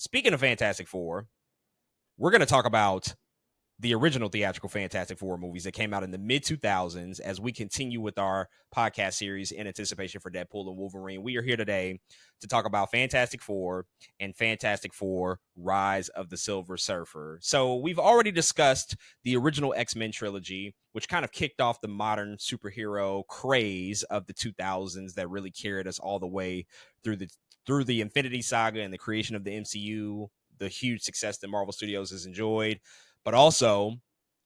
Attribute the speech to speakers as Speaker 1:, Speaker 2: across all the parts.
Speaker 1: speaking of Fantastic Four, we're going to talk about the original theatrical Fantastic Four movies that came out in the mid 2000s as we continue with our podcast series in anticipation for Deadpool and Wolverine. We are here today to talk about Fantastic Four and Fantastic Four Rise of the Silver Surfer. So we've already discussed the original X-Men trilogy, which kind of kicked off the modern superhero craze of the 2000s that really carried us all the way through the Infinity Saga and the creation of the MCU, the huge success that Marvel Studios has enjoyed. But also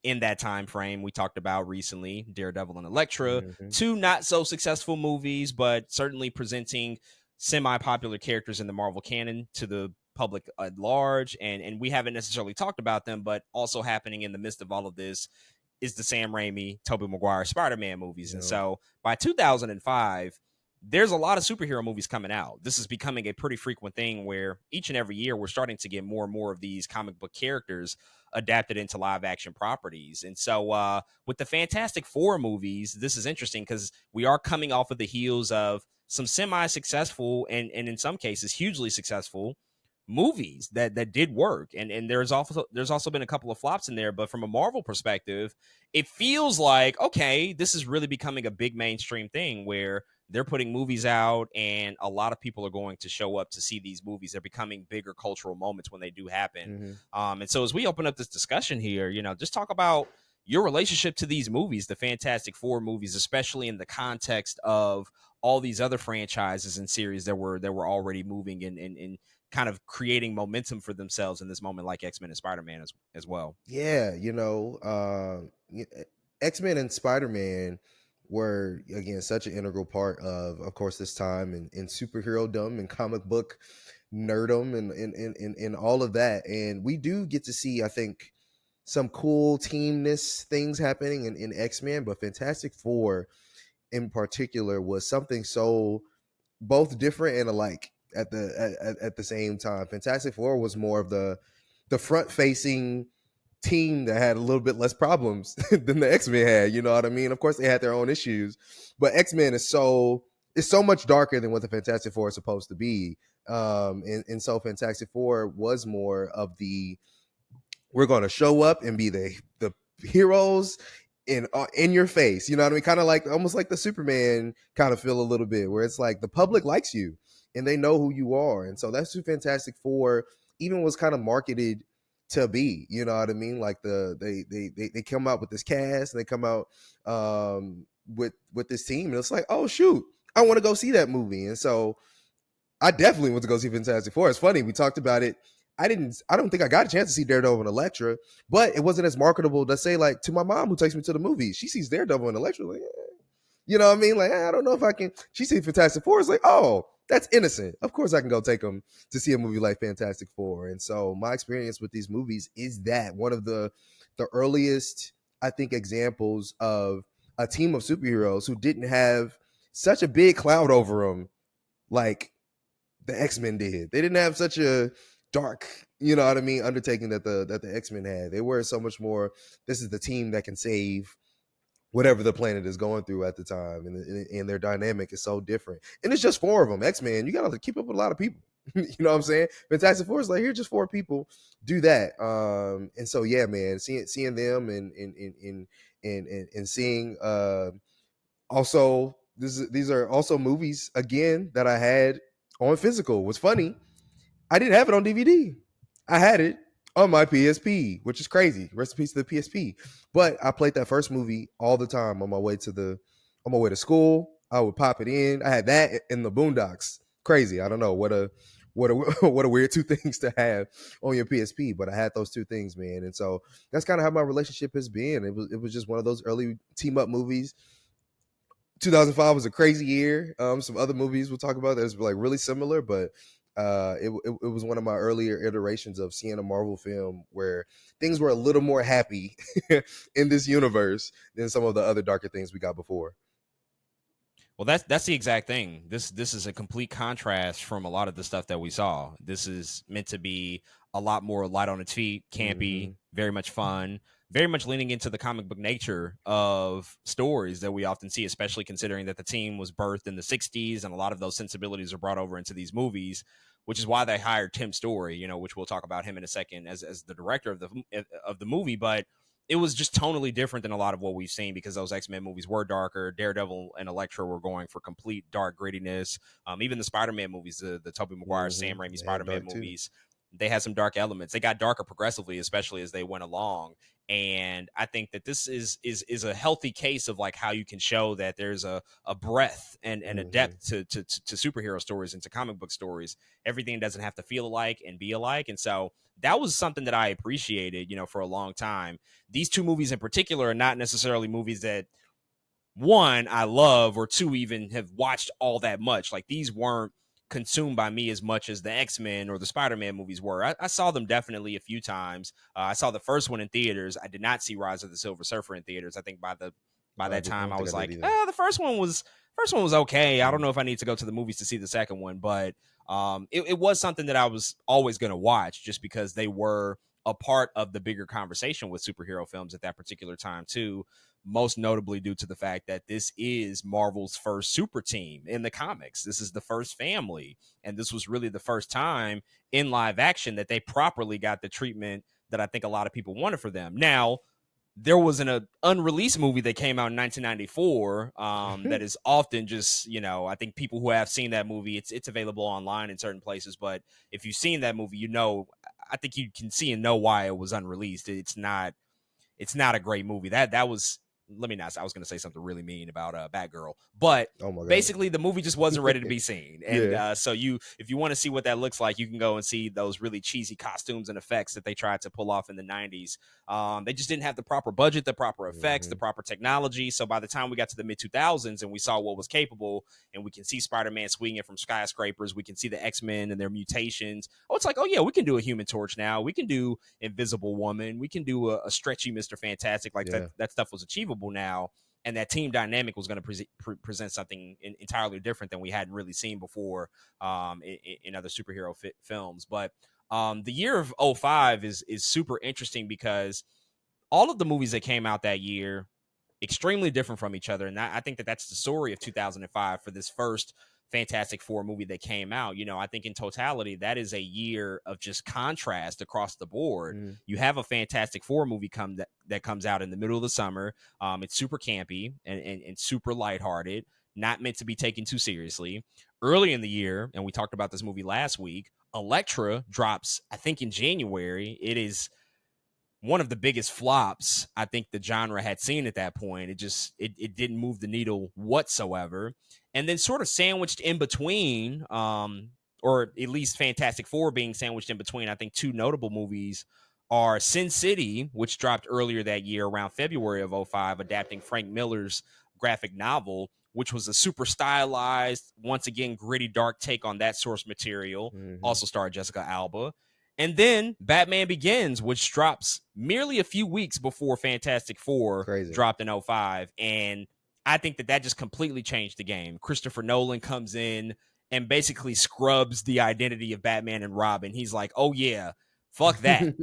Speaker 1: in that time frame, we talked about recently Daredevil and Elektra, two not so successful movies, but certainly presenting semi-popular characters in the Marvel canon to the public at large. And we haven't necessarily talked about them, but also happening in the midst of all of this is the Sam Raimi, Tobey Maguire Spider-Man movies. And so by 2005, there's a lot of superhero movies coming out. This is becoming a pretty frequent thing where each and every year we're starting to get more and more of these comic book characters adapted into live action properties. And so with the Fantastic Four movies, this is interesting because we are coming off of the heels of some semi-successful and in some cases hugely successful movies that did work. And there's also been a couple of flops in there, but from a Marvel perspective, it feels like, okay, this is really becoming a big mainstream thing where they're putting movies out and a lot of people are going to show up to see these movies. They're becoming bigger cultural moments when they do happen. And so as we open up this discussion here, just talk about your relationship to these movies, the Fantastic Four movies, especially in the context of all these other franchises and series that were already moving and kind of creating momentum for themselves in this moment, like X-Men and Spider-Man as well.
Speaker 2: Yeah, X-Men and Spider-Man were, again, such an integral part of course, this time in superhero-dom and comic book nerdom and all of that. And we do get to see, I think, some cool teamness things happening in X-Men, but Fantastic Four in particular was something so both different and alike at the same time. Fantastic Four was more of the front-facing team that had a little bit less problems than the X-Men had, you know what I mean? Of course they had their own issues, but X-Men is so much darker than what the Fantastic Four is supposed to be. And so Fantastic Four was more of the, we're going to show up and be the heroes in your face, you know what I mean? Kind of like almost like the Superman kind of feel a little bit, where it's like the public likes you and they know who you are. And so that's who Fantastic Four even was kind of marketed to be, you know what I mean? Like they come out with this cast and they come out with this team, and it's like, oh shoot, I want to go see that movie. And so I definitely went to go see Fantastic Four. It's funny, we talked about it. I don't think I got a chance to see Daredevil and Elektra, but it wasn't as marketable to say, like, to my mom who takes me to the movies. She sees Daredevil and Elektra, like, you know what I mean? Like, I don't know if I can. She sees Fantastic Four. It's like, oh, that's innocent. Of course I can go take them to see a movie like Fantastic Four. And so my experience with these movies is that one of the earliest, I think, examples of a team of superheroes who didn't have such a big cloud over them like the X-Men did. They didn't have such a dark, you know what I mean, undertaking that the X-Men had. They were so much more, this is the team that can save whatever the planet is going through at the time, and their dynamic is so different. And it's just four of them. X-Men, you gotta keep up with a lot of people. You know what I'm saying? Fantastic Four is like, here, just four people, do that. And so yeah, man, seeing them and seeing also these are also movies again that I had on physical. What's funny, I didn't have it on DVD. I had it on my PSP, which is crazy. Rest in peace to the PSP. But I played that first movie all the time on my way to school. I would pop it in. I had that in the Boondocks. Crazy. I don't know what a weird two things to have on your PSP, but I had those two things, man. And so that's kind of how my relationship has been. It was just one of those early team up movies. 2005 was a crazy year. Some other movies we'll talk about that's like really similar, but it was one of my earlier iterations of seeing a Marvel film where things were a little more happy in this universe than some of the other darker things we got before.
Speaker 1: Well, that's the exact thing. This is a complete contrast from a lot of the stuff that we saw. This is meant to be a lot more light on its feet, campy, very much fun. very much leaning into the comic book nature of stories that we often see, especially considering that the team was birthed in the 60s and a lot of those sensibilities are brought over into these movies, which is why they hired Tim Story, which we'll talk about him in a second as the director of the movie. But it was just tonally different than a lot of what we've seen because those X-Men movies were darker. Daredevil and Elektra were going for complete dark grittiness. Even the Spider-Man movies, the Tobey Maguire, Sam Raimi Spider-Man movies, they had some dark elements. They got darker progressively, especially as they went along. And I think that this is a healthy case of like how you can show that there's a breadth and a depth to superhero stories and to comic book stories. Everything doesn't have to feel alike and be alike. And so that was something that I appreciated, for a long time. These two movies in particular are not necessarily movies that, one, I love, or two, even have watched all that much. Like these weren't consumed by me as much as the X-Men or the Spider-Man movies were. I saw them definitely a few times. I saw the first one in theaters. I did not see Rise of the Silver Surfer in theaters. I think by that time I was like, the first one was okay. I don't know if I need to go to the movies to see the second one, but it was something that I was always going to watch just because they were a part of the bigger conversation with superhero films at that particular time too. Most notably due to the fact that this is Marvel's first super team in the comics. This is the first family. And this was really the first time in live action that they properly got the treatment that I think a lot of people wanted for them. Now, there was an unreleased movie that came out in 1994 that is often just, I think people who have seen that movie, it's available online in certain places. But if you've seen that movie, I think you can see and know why it was unreleased. It's not a great movie. That was, let me not, I was going to say something really mean about Batgirl, but basically the movie just wasn't ready to be seen. And so if you want to see what that looks like, you can go and see those really cheesy costumes and effects that they tried to pull off in the 90s. They just didn't have the proper budget, the proper effects, the proper technology. So by the time we got to the mid 2000s and we saw what was capable, and we can see Spider-Man swinging from skyscrapers, we can see the X-Men and their mutations. Oh, it's like, oh yeah, we can do a Human Torch now. We can do Invisible Woman. We can do a stretchy Mr. Fantastic. Like that stuff was achievable now, and that team dynamic was going to present something entirely different than we hadn't really seen before in other superhero films. But the year of 2005 is super interesting because all of the movies that came out that year extremely different from each other, and I think that's the story of 2005 for this first Fantastic Four movie that came out. I think in totality, that is a year of just contrast across the board. You have a Fantastic Four movie that comes out in the middle of the summer. It's super campy and super lighthearted, not meant to be taken too seriously. Early in the year, and we talked about this movie last week, Elektra drops, I think, in January. It is one of the biggest flops I think the genre had seen at that point. It didn't move the needle whatsoever. And then sort of sandwiched in between, or at least Fantastic Four being sandwiched in between, I think two notable movies are Sin City, which dropped earlier that year around February of 2005, adapting Frank Miller's graphic novel, which was a super stylized, once again, gritty, dark take on that source material. Also starred Jessica Alba. And then Batman Begins, which drops merely a few weeks before Fantastic Four dropped in 2005. And I think that just completely changed the game. Christopher Nolan comes in and basically scrubs the identity of Batman and Robin. He's like, oh yeah, fuck that.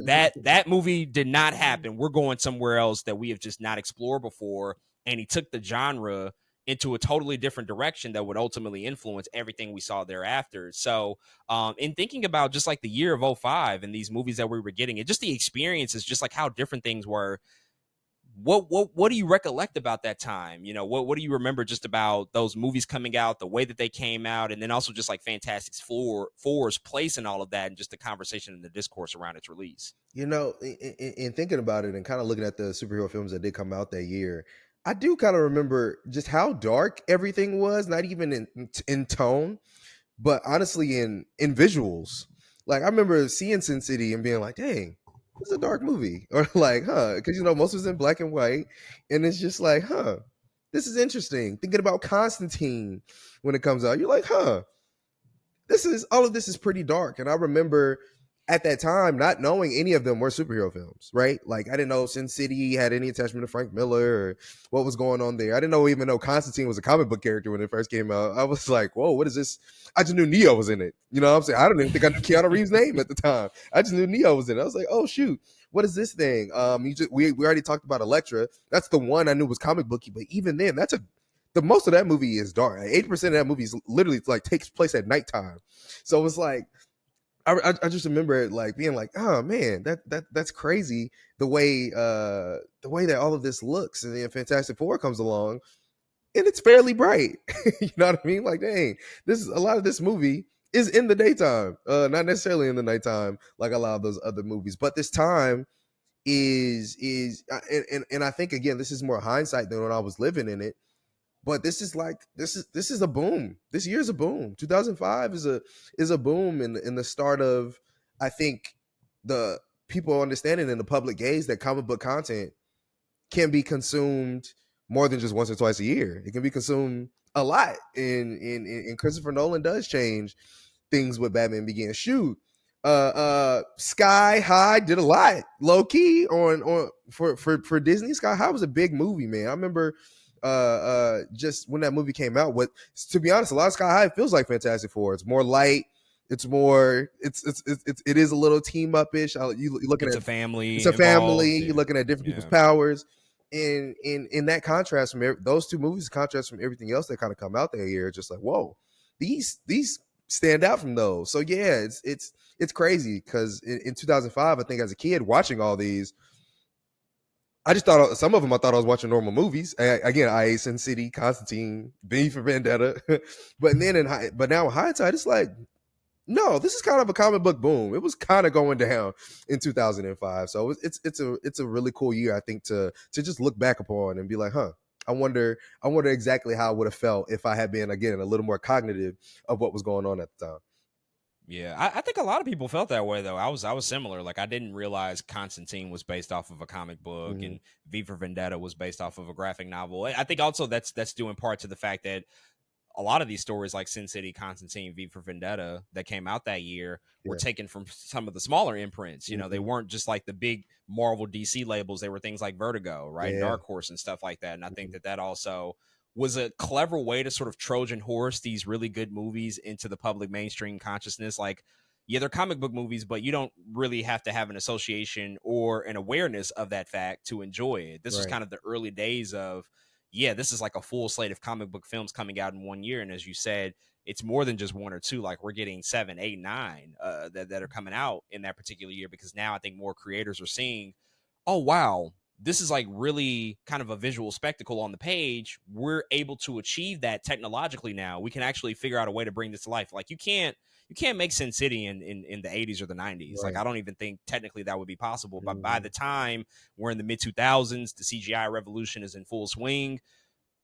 Speaker 1: that movie did not happen. We're going somewhere else that we have just not explored before. And he took the genre into a totally different direction that would ultimately influence everything we saw thereafter. So in thinking about just like the year of 2005 and these movies that we were getting, and just the experiences, just like how different things were, what do you recollect about that time? What do you remember just about those movies coming out, the way that they came out, and then also just like Fantastic Four's place in all of that and just the conversation and the discourse around its release?
Speaker 2: In thinking about it and kind of looking at the superhero films that did come out that year, I do kind of remember just how dark everything was, not even in tone, but honestly in visuals. Like I remember seeing Sin City and being like, dang, this is a dark movie. Or like, because most of it's in black and white. And it's just like, this is interesting. Thinking about Constantine when it comes out, you're like, all of this is pretty dark. And I remember at that time not knowing any of them were superhero films, right? Like I didn't know Sin City had any attachment to Frank Miller or what was going on there. I didn't even know Constantine was a comic book character when it first came out. I was like, whoa, what is this? I just knew Neo was in it. You know what I'm saying? I don't even think I knew Keanu Reeves' name at the time. I just knew Neo was in it. I was like, oh shoot. what is this thing? We already talked about Elektra. That's the one I knew was comic booky, but even then, the most of that movie is dark. 80% of that movie is literally like takes place at nighttime. So it's like I just remember it like being like, oh man, that's crazy the way that all of this looks, and then Fantastic Four comes along and it's fairly bright. You know what I mean? Like, dang, this is a lot of this movie is in the daytime, not necessarily in the nighttime like a lot of those other movies, but this time and I think again this is more hindsight than when I was living in it. But this is a boom. This year's a boom. 2005 is a boom in the start of, I think, the people understanding in the public gaze that comic book content can be consumed more than just once or twice a year. It can be consumed a lot. And Christopher Nolan does change things with Batman Begins. Shoot. Sky High did a lot low key on for Disney. Sky High was a big movie, man. I remember just when that movie came out, what, to be honest, a lot of Sky High feels like Fantastic Four. It's more light. It's more. It is a little team up ish. You looking
Speaker 1: It's
Speaker 2: at
Speaker 1: a family.
Speaker 2: It's a family.
Speaker 1: Involved.
Speaker 2: You're looking at different people's powers. In that contrast from those two movies, contrast from everything else that kind of come out that year, just like, whoa, these stand out from those. So yeah, it's crazy because in 2005, I think as a kid watching all these, I just thought some of them I thought I was watching normal movies. Again, IA, Sin City, Constantine, V for Vendetta, but now in hindsight, it's like, no, this is kind of a comic book boom. It was kind of going down in 2005, so it's a really cool year, I think, to just look back upon and be like, huh. I wonder exactly how I would have felt if I had been, again, a little more cognitive of what was going on at the time.
Speaker 1: Yeah, I think a lot of people felt that way though. I was similar. Like, I didn't realize Constantine was based off of a comic book, and V for Vendetta was based off of a graphic novel. I think also that's due in part to the fact that a lot of these stories like Sin City, Constantine, V for Vendetta that came out that year were taken from some of the smaller imprints. You know, they weren't just like the big Marvel DC labels. They were things like Vertigo, right? Dark Horse and stuff like that. And I think that also was a clever way to sort of Trojan horse these really good movies into the public mainstream consciousness. Like, yeah, they're comic book movies, but you don't really have to have an association or an awareness of that fact to enjoy it. This was kind of the early days of, yeah, this is like a full slate of comic book films coming out in one year. And as you said, it's more than just one or two. Like, we're getting 7, 8, 9 that are coming out in that particular year, because now I think more creators are seeing, oh, wow, this is like really kind of a visual spectacle on the page. We're able to achieve that technologically now. We can actually figure out a way to bring this to life. Like, you can't make Sin City in the 80s or the 90s. Like, I don't even think technically that would be possible. But by the time we're in the mid 2000s, the CGI revolution is in full swing.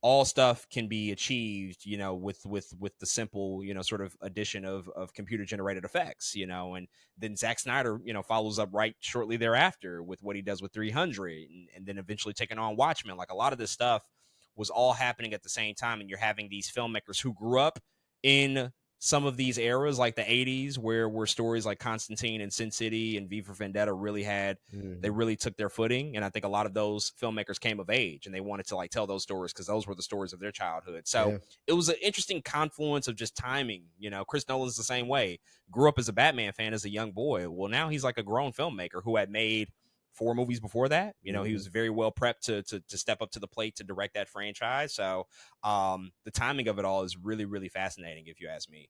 Speaker 1: All stuff can be achieved, you know, with the simple, you know, sort of addition of computer generated effects, you know. And then Zack Snyder, you know, follows up right shortly thereafter with what he does with 300, and then eventually taking on Watchmen. Like, a lot of this stuff was all happening at the same time, and you're having these filmmakers who grew up in some of these eras, like the 80s, where stories like Constantine and Sin City and V for Vendetta really had, they really took their footing. And I think a lot of those filmmakers came of age and they wanted to like tell those stories because those were the stories of their childhood. So it was an interesting confluence of just timing. You know, Chris Nolan's the same way. Grew up as a Batman fan as a young boy. Well, now he's like a grown filmmaker who had made 4 movies before that. You know, he was very well prepped to step up to the plate to direct that franchise. So the timing of it all is really, really fascinating, if you ask me.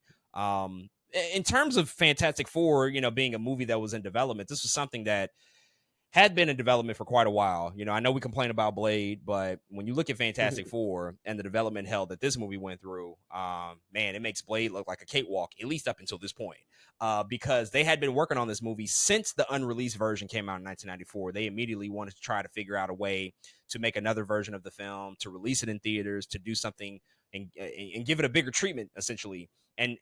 Speaker 1: In terms of Fantastic Four, you know, being a movie that was in development, this was something that had been in development for quite a while. You know, I know we complain about Blade, but when you look at Fantastic Four and the development hell that this movie went through, man, it makes Blade look like a cakewalk, at least up until this point, because they had been working on this movie since the unreleased version came out in 1994. They immediately wanted to try to figure out a way to make another version of the film, to release it in theaters, to do something and give it a bigger treatment, essentially. And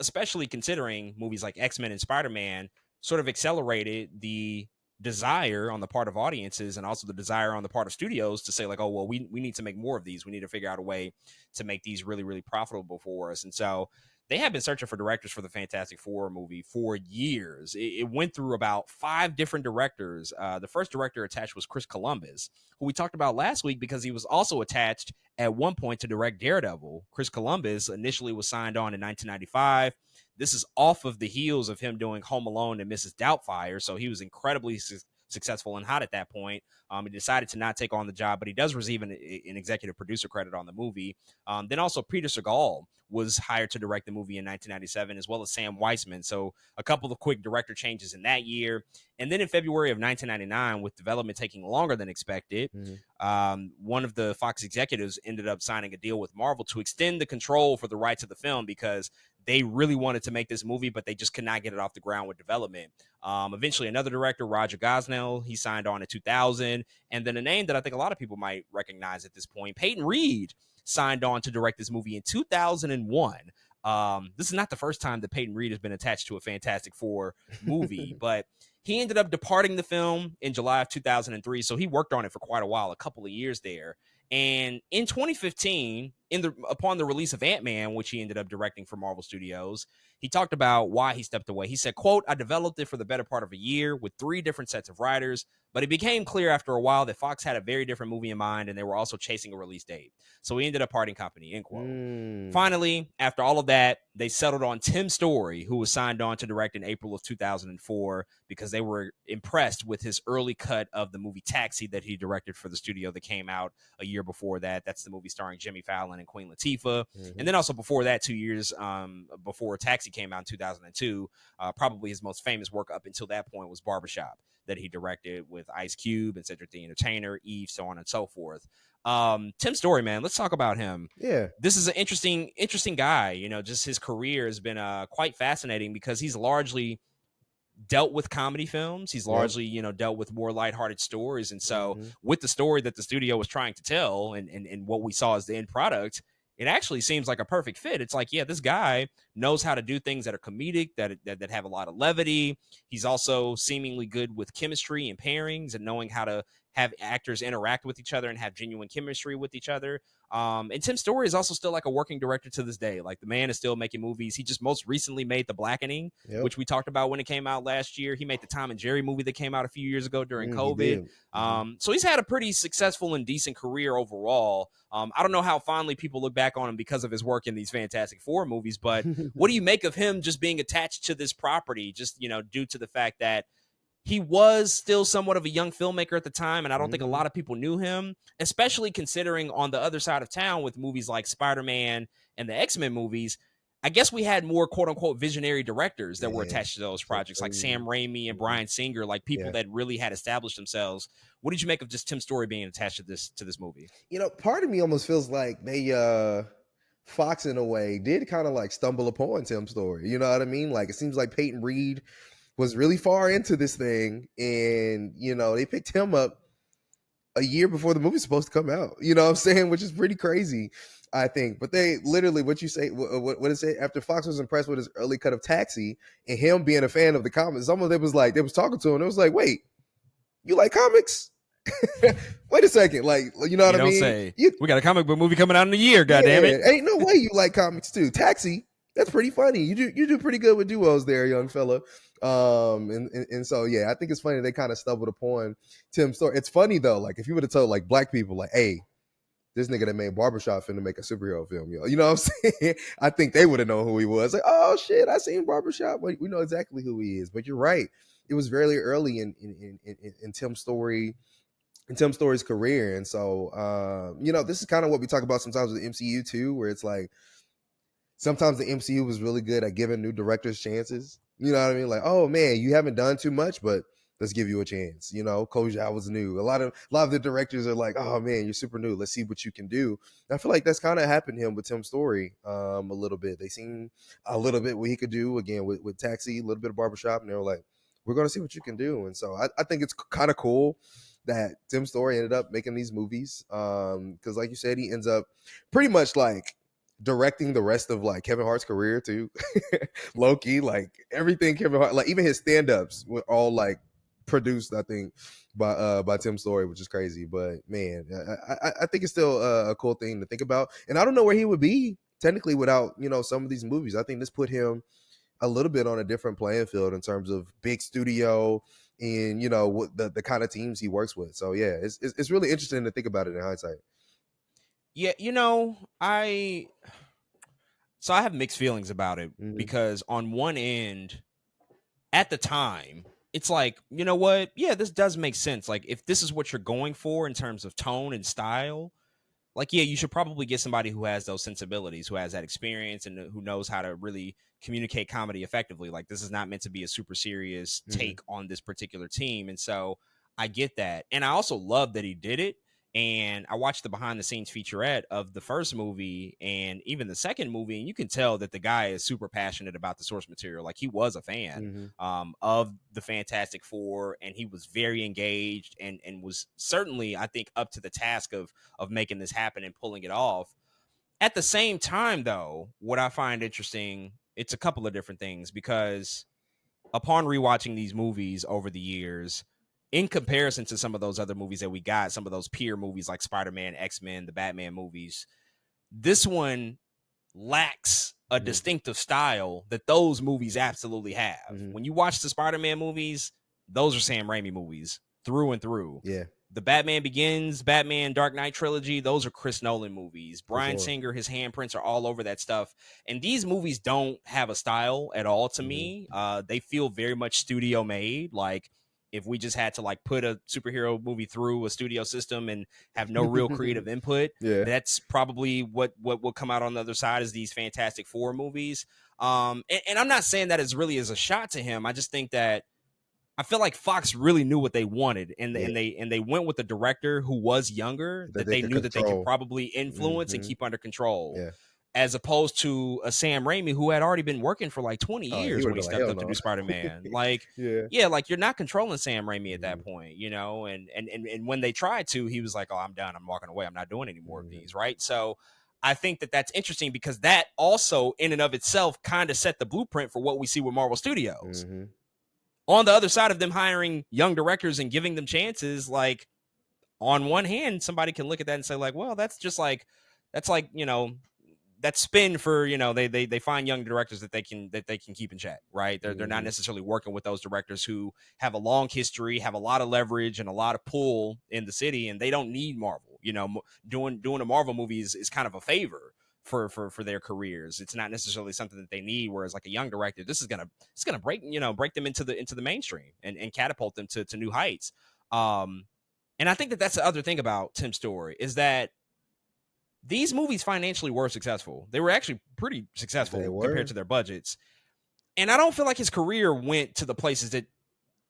Speaker 1: especially considering movies like X-Men and Spider-Man sort of accelerated the desire on the part of audiences and also the desire on the part of studios to say like, oh, well, we need to make more of these. We need to figure out a way to make these really, really profitable for us. And so they have been searching for directors for the Fantastic Four movie for years. It went through about 5 different directors. The first director attached was Chris Columbus, who we talked about last week because he was also attached at one point to direct Daredevil. Chris Columbus initially was signed on in 1995. This is off of the heels of him doing Home Alone and Mrs. Doubtfire, so he was incredibly successful and hot at that point. He decided to not take on the job, but he does receive an executive producer credit on the movie. Then also Peter Segal was hired to direct the movie in 1997, as well as Sam Weisman. So a couple of quick director changes in that year. And then in February of 1999, with development taking longer than expected, one of the Fox executives ended up signing a deal with Marvel to extend the control for the rights of the film because they really wanted to make this movie, but they just could not get it off the ground with development. Eventually, another director, Roger Gosnell, he signed on in 2000. And then a name that I think a lot of people might recognize at this point, Peyton Reed, signed on to direct this movie in 2001. This is not the first time that Peyton Reed has been attached to a Fantastic Four movie, but he ended up departing the film in July of 2003. So he worked on it for quite a while, a couple of years there. And in 2015, upon the release of Ant-Man, which he ended up directing for Marvel Studios, he talked about why he stepped away. He said, quote, "I developed it for the better part of a year with 3 different sets of writers, but it became clear after a while that Fox had a very different movie in mind and they were also chasing a release date. So he ended up parting company," end quote. Finally, after all of that, they settled on Tim Story, who was signed on to direct in April of 2004 because they were impressed with his early cut of the movie Taxi that he directed for the studio that came out a year before that. That's the movie starring Jimmy Fallon and Queen Latifah. And then also before that, 2 years before Taxi came out in 2002, probably his most famous work up until that point was Barbershop, that he directed with Ice Cube and Cedric the Entertainer, Eve, so on and so forth. Tim Story, man, let's talk about him.
Speaker 2: Yeah.
Speaker 1: This is an interesting guy. You know, just his career has been quite fascinating because he's largely dealt with comedy films. He's largely, dealt with more lighthearted stories. And so with the story that the studio was trying to tell and what we saw as the end product, it actually seems like a perfect fit. It's like, yeah, this guy knows how to do things that are comedic, that have a lot of levity. He's also seemingly good with chemistry and pairings and knowing how to have actors interact with each other and have genuine chemistry with each other. And Tim Story is also still like a working director to this day. Like the man is still making movies. He just most recently made The Blackening, which we talked about when it came out last year. He made the Tom and Jerry movie that came out a few years ago during COVID. So he's had a pretty successful and decent career overall. I don't know how fondly people look back on him because of his work in these Fantastic Four movies, but what do you make of him just being attached to this property, just, due to the fact that he was still somewhat of a young filmmaker at the time, and I don't think a lot of people knew him, especially considering on the other side of town with movies like Spider-Man and the X-Men movies, I guess we had more quote-unquote visionary directors that were attached to those projects, like Sam Raimi and Bryan Singer, like people that really had established themselves. What did you make of just Tim Story being attached to this movie?
Speaker 2: Part of me almost feels like they Fox in a way did kind of like stumble upon Tim Story. You know what I mean? Like it seems like Peyton Reed was really far into this thing, and they picked him up a year before the movie's supposed to come out. You know what I'm saying? Which is pretty crazy, I think. But they literally, what you say, what is it? After Fox was impressed with his early cut of Taxi and him being a fan of the comics, some of them was like, they was talking to him. It was like, wait, you like comics? Wait a second, like you know what I mean?
Speaker 1: Say, we got a comic book movie coming out in a year. Goddamn it!
Speaker 2: Ain't no way you like comics too. Taxi, that's pretty funny. You do pretty good with duos there, young fella. And so yeah, I think it's funny they kind of stumbled upon Tim Story. It's funny though, like if you would have told like black people, like, hey, this nigga that made Barbershop finna make a superhero film, yo. You know what I'm saying? I think they would have known who he was. Like, oh shit, I seen Barbershop. We know exactly who he is. But you're right. It was very early in Tim Story. In Tim Story's career. And so, this is kind of what we talk about sometimes with the MCU too, where it's like sometimes the MCU was really good at giving new directors chances. You know what I mean? Like, oh man, you haven't done too much, but let's give you a chance. Kojal was new. A lot of the directors are like, oh man, you're super new. Let's see what you can do. And I feel like that's kind of happened to him with Tim Story a little bit. They seen a little bit what he could do again with Taxi, a little bit of Barbershop, and they were like, we're going to see what you can do. And so I think it's kind of cool that Tim Story ended up making these movies. Because like you said, he ends up pretty much like directing the rest of like Kevin Hart's career too. Low-key, like everything Kevin Hart, like even his stand-ups were all like produced, I think, by Tim Story, which is crazy. But man, I think it's still a cool thing to think about. And I don't know where he would be technically without, some of these movies. I think this put him a little bit on a different playing field in terms of big studio and what the kind of teams he works with. So yeah, it's really interesting to think about it in hindsight.
Speaker 1: Yeah, I have mixed feelings about it because on one end, at the time, it's like, you know what? Yeah, this does make sense. Like, if this is what you're going for in terms of tone and style, like, yeah, you should probably get somebody who has those sensibilities, who has that experience, and who knows how to really communicate comedy effectively. Like, this is not meant to be a super serious
Speaker 2: Mm-hmm.
Speaker 1: take on this particular team. And so I get that. And I also love that he did it. And I watched the behind the scenes featurette of the first movie and even the second movie, and you can tell that the guy is super passionate about the source material. Like, he was a fan
Speaker 2: Mm-hmm.
Speaker 1: of the Fantastic Four, and he was very engaged and was certainly, I think, up to the task of making this happen and pulling it off. At the same time, though, what I find interesting, it's a couple of different things, because upon rewatching these movies over the years, in comparison to some of those other movies that we got, some of those peer movies like Spider-Man, X-Men, the Batman movies, this one lacks a
Speaker 2: Mm-hmm.
Speaker 1: distinctive style that those movies absolutely have.
Speaker 2: Mm-hmm.
Speaker 1: When you watch the Spider-Man movies, those are Sam Raimi movies through and through.
Speaker 2: Yeah,
Speaker 1: The Batman Begins, Batman Dark Knight trilogy, those are Chris Nolan movies.
Speaker 2: for
Speaker 1: Bryan
Speaker 2: sure.
Speaker 1: Singer, his handprints are all over that stuff. And these movies don't have a style at all to
Speaker 2: Mm-hmm.
Speaker 1: me. They feel very much studio made. Like, if we just had to like put a superhero movie through a studio system and have no real creative input,
Speaker 2: Yeah.
Speaker 1: that's probably what will come out on the other side is these Fantastic Four movies. And I'm not saying that as really as a shot to him. I just think that I feel like Fox really knew what they wanted, and
Speaker 2: Yeah.
Speaker 1: they went with the director who was younger,
Speaker 2: That
Speaker 1: that
Speaker 2: they
Speaker 1: they
Speaker 2: could
Speaker 1: knew that they could
Speaker 2: control.
Speaker 1: probably influence and
Speaker 2: Mm-hmm.
Speaker 1: keep under control,
Speaker 2: Yeah.
Speaker 1: as opposed to a Sam Raimi who had already been working for like 20
Speaker 2: Oh, yeah, he
Speaker 1: years
Speaker 2: would
Speaker 1: when
Speaker 2: have
Speaker 1: he
Speaker 2: been like,
Speaker 1: stepped
Speaker 2: hell
Speaker 1: up to
Speaker 2: no.
Speaker 1: do Spider-Man. Like,
Speaker 2: Yeah.
Speaker 1: yeah, like, you're not controlling Sam Raimi at
Speaker 2: Mm-hmm.
Speaker 1: that point, you know. And when they tried to, he was like, "Oh, I'm done. I'm walking away. I'm not doing any more of
Speaker 2: Mm-hmm.
Speaker 1: these." Right. So I think that that's interesting, because that also, in and of itself, kind of set the blueprint for what we see with Marvel Studios.
Speaker 2: Mm-hmm.
Speaker 1: On the other side of them hiring young directors and giving them chances, like, on one hand, somebody can look at that and say, like, well, that's like, you know, that spin for, you know, they find young directors that they can keep in check, right? They're not
Speaker 2: Mm-hmm.
Speaker 1: necessarily working with those directors who have a long history, have a lot of leverage and a lot of pull in the city, and they don't need Marvel. You know, doing a Marvel movie is kind of a favor for their careers. It's not necessarily something that they need. Whereas like a young director, it's gonna break them into the mainstream and catapult them to new heights. And I think that that's the other thing about Tim's story, is that these movies financially were successful. They were actually pretty
Speaker 2: They
Speaker 1: successful compared
Speaker 2: were.
Speaker 1: to their budgets. And I don't feel like his career went to the places that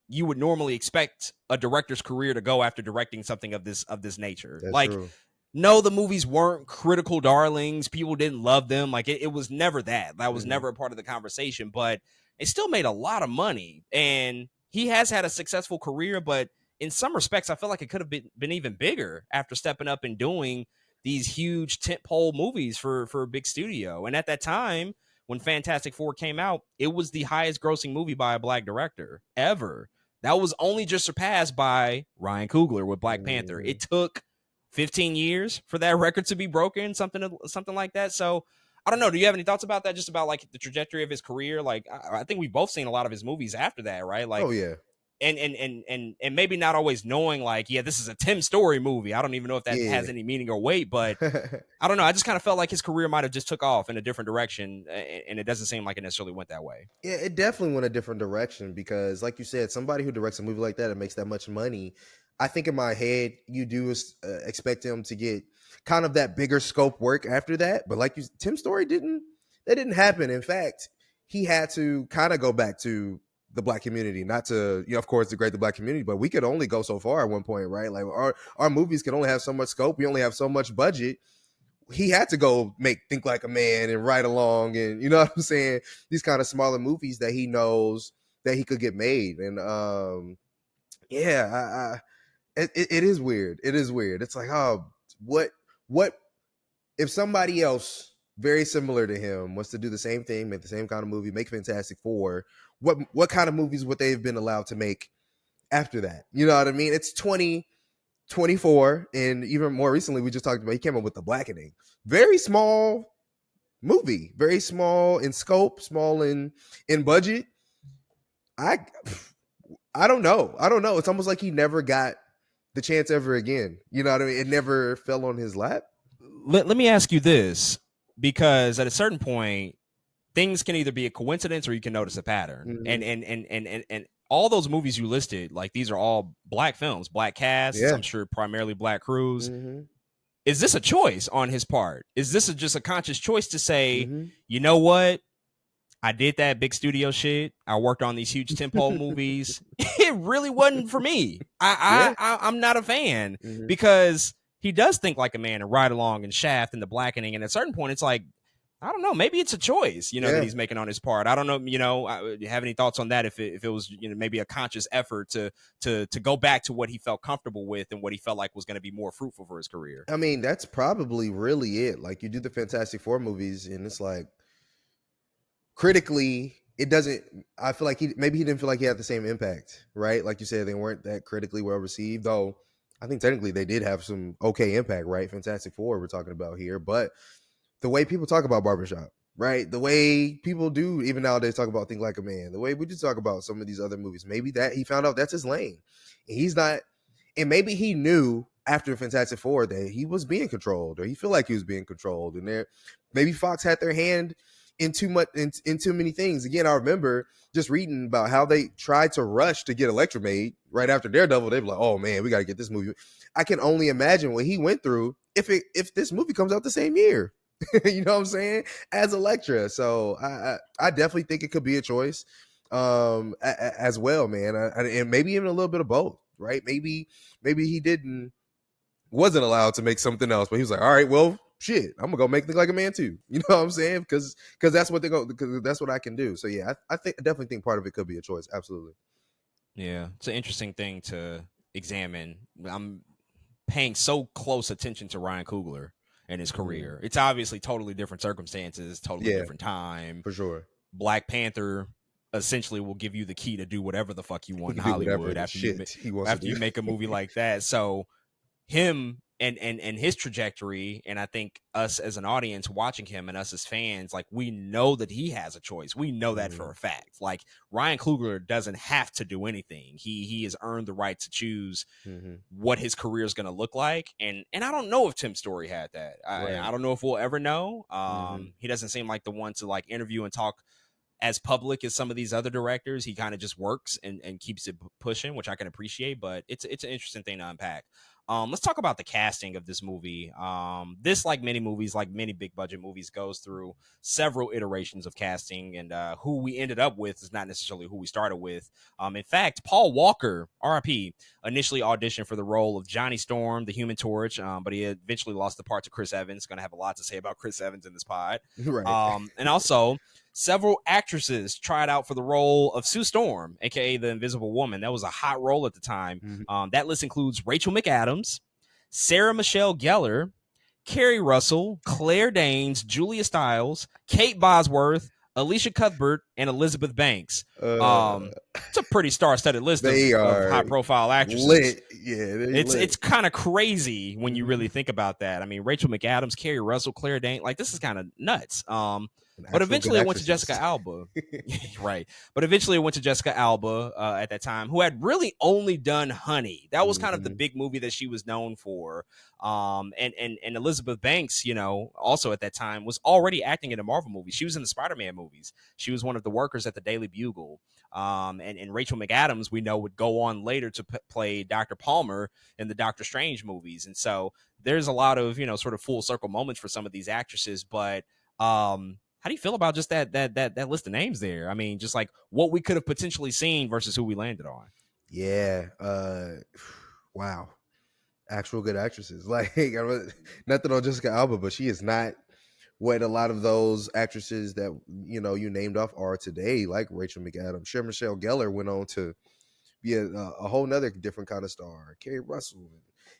Speaker 1: you would normally expect a director's career to go after directing something of this nature.
Speaker 2: That's
Speaker 1: Like,
Speaker 2: true.
Speaker 1: no, the movies weren't critical darlings. People didn't love them. Like, it was never that. That was
Speaker 2: Mm-hmm.
Speaker 1: never a part of the conversation, but it still made a lot of money. And he has had a successful career, but in some respects, I feel like it could have been even bigger after stepping up and doing these huge tentpole movies for a big studio. And at that time, when Fantastic Four came out, it was the highest grossing movie by a black director ever. That was only just surpassed by Ryan Coogler with Black Panther.
Speaker 2: Mm-hmm.
Speaker 1: It took 15 years for that record to be broken, something like that. So I don't know. Do you have any thoughts about that? Just about like the trajectory of his career? Like, I think we've both seen a lot of his movies after that, right? Like,
Speaker 2: Oh yeah.
Speaker 1: and maybe not always knowing, like, yeah, this is a Tim Story movie. I don't even know if that
Speaker 2: Yeah.
Speaker 1: has any meaning or weight, but I don't know. I just kind of felt like his career might have just took off in a different direction, and it doesn't seem like it necessarily went that way.
Speaker 2: Yeah, it definitely went a different direction because, like you said, somebody who directs a movie like that and makes that much money, I think in my head, you do expect him to get kind of that bigger scope work after that. But like Tim's story that didn't happen. In fact, he had to kind of go back to the black community, not to, of course, degrade the black community, but we could only go so far at one point, right? Like our movies can only have so much scope. We only have so much budget. He had to go make Think Like a Man and Ride Along, and you know what I'm saying, these kind of smaller movies that he knows that he could get made. And yeah, it is weird. It is weird. It's like, oh, what if somebody else very similar to him wants to do the same thing, make the same kind of movie, make Fantastic Four? What kind of movies would they have been allowed to make after that? You know what I mean? It's 2024, and even more recently, we just talked about he came up with The Blackening. Very small movie, very small in scope, small in budget. I don't know. It's almost like he never got the chance ever again. You know what I mean? It never fell on his lap.
Speaker 1: Let me ask you this, because at a certain point, things can either be a coincidence or you can notice a pattern.
Speaker 2: Mhm.
Speaker 1: And all those movies you listed, like these are all black films, black casts.
Speaker 2: Yeah.
Speaker 1: I'm sure primarily black crews.
Speaker 2: Mm-hmm.
Speaker 1: Is this a choice on his part? Is this just a conscious choice to say,
Speaker 2: Mm-hmm.
Speaker 1: you know what? I did that big studio shit. I worked on these huge tentpole movies. It really wasn't for me.
Speaker 2: Yeah.
Speaker 1: I'm not a fan
Speaker 2: Mm-hmm.
Speaker 1: because he does think like a man and Ride Along and Shaft and The Blackening. And at a certain point, it's like, I don't know. Maybe it's a choice, that
Speaker 2: Yeah.
Speaker 1: he's making on his part. I don't know. You have any thoughts on that? If it was, maybe a conscious effort to go back to what he felt comfortable with and what he felt like was going to be more fruitful for his career.
Speaker 2: I mean, that's probably really it. Like, you do the Fantastic Four movies, and it's like, critically, it doesn't. I feel like he didn't feel like he had the same impact, right? Like you said, they weren't that critically well received, though. I think technically they did have some okay impact, right? Fantastic Four we're talking about here, but the way people talk about Barbershop, right? The way people do even nowadays talk about Think Like a Man, the way we do talk about some of these other movies, maybe that he found out that's his lane. And he's not, and maybe he knew after Fantastic Four that he was being controlled, or he felt like he was being controlled, and there maybe Fox had their hand in too much in too many things. Again, I remember just reading about how they tried to rush to get Elektra made right after Daredevil. They were like, "Oh man, we got to get this movie." I can only imagine what he went through if this movie comes out the same year. You know what I'm saying? As Elektra. So I definitely think it could be a choice as well, man. And maybe even a little bit of both, right? Maybe he wasn't allowed to make something else, but he was like, all right, well, shit, I'm gonna go make Think Like a Man too. You know what I'm saying? Because that's what because that's what I can do. So yeah, I definitely think part of it could be a choice. Absolutely.
Speaker 1: Yeah, it's an interesting thing to examine. I'm paying so close attention to Ryan Coogler and his career. It's obviously totally different circumstances, totally different time.
Speaker 2: For sure.
Speaker 1: Black Panther essentially will give you the key to do whatever the fuck you want in
Speaker 2: He can do
Speaker 1: Hollywood
Speaker 2: whatever
Speaker 1: after you make a movie like that. So him and his trajectory, and I think us as an audience watching him and us as fans, like, we know that he has a choice. We know that for a fact. Like, Ryan Coogler doesn't have to do anything. He has earned the right to choose what his career is going to look like, and I don't know if Tim Story had that. I don't know if we'll ever know. He doesn't seem like the one to like interview and talk as public as some of these other directors. He kind of just works and keeps it pushing, which I can appreciate, but it's an interesting thing to unpack. Let's talk about the casting of this movie. This, like many movies, like many big budget movies, goes through several iterations of casting, and who we ended up with is not necessarily who we started with. In fact, Paul Walker, RIP, initially auditioned for the role of Johnny Storm, the Human Torch, but he eventually lost the part to Chris Evans. Going to have a lot to say about Chris Evans in this pod.
Speaker 2: Right.
Speaker 1: And also, several actresses tried out for the role of Sue Storm, aka the Invisible Woman. That was a hot role at the time. That list includes Rachel McAdams, Sarah Michelle Gellar, Kerry Russell, Claire Danes, Julia Stiles, Kate Bosworth, Alicia Cuthbert, and Elizabeth Banks. It's a pretty star-studded list of high-profile actresses.
Speaker 2: Lit. Yeah,
Speaker 1: it's kind of crazy when you really think about that. I mean, Rachel McAdams, Kerry Russell, Claire Danes, like, this is kind of nuts. But eventually it went to Jessica Alba. Right. But eventually it went to Jessica Alba at that time, who had really only done Honey. That was kind of the big movie that she was known for. And Elizabeth Banks, also at that time was already acting in a Marvel movie. She was in the Spider-Man movies. She was one of the workers at the Daily Bugle. And Rachel McAdams, we know, would go on later to play Dr. Palmer in the Doctor Strange movies. And so there's a lot of, sort of full circle moments for some of these actresses. But how do you feel about just that list of names there? I mean, just like what we could have potentially seen versus who we landed on.
Speaker 2: Yeah. Wow. Actual good actresses. Like, nothing on Jessica Alba, but she is not what a lot of those actresses that you named off are today, like Rachel McAdams. Sarah Michelle Gellar went on to be a whole nother different kind of star. Kerry Russell.